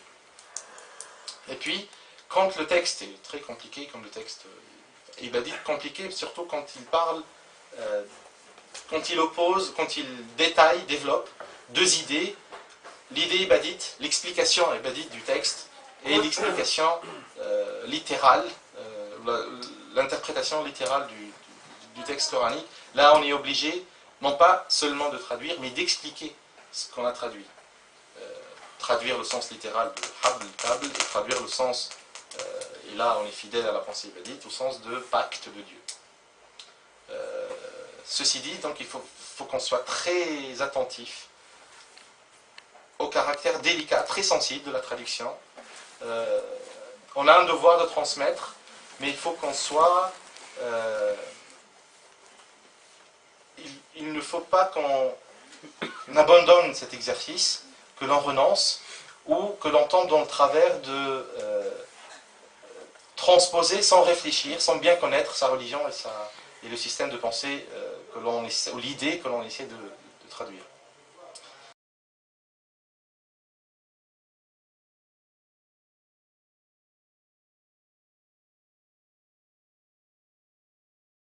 Et puis, quand le texte est très compliqué, comme le texte ibadite, compliqué surtout quand il parle, quand il oppose, quand il détaille, développe deux idées, l'idée ibadite, l'explication ibadite du texte et l'explication littérale, l'interprétation littérale du texte coranique. Là, on est obligé, non pas seulement de traduire, mais d'expliquer ce qu'on a traduit. traduire le sens littéral de habl, câble, et traduire le sens, et là on est fidèle à la pensée ibadite, au sens de pacte de Dieu. Ceci dit, donc il faut qu'on soit très attentif au caractère délicat, très sensible de la traduction. On a un devoir de transmettre, mais il faut qu'on soit... il ne faut pas qu'on abandonne cet exercice, que l'on renonce, ou que l'on tombe dans le travers de transposer sans réfléchir, sans bien connaître sa religion et le système de pensée ou l'idée que l'on essaie de traduire.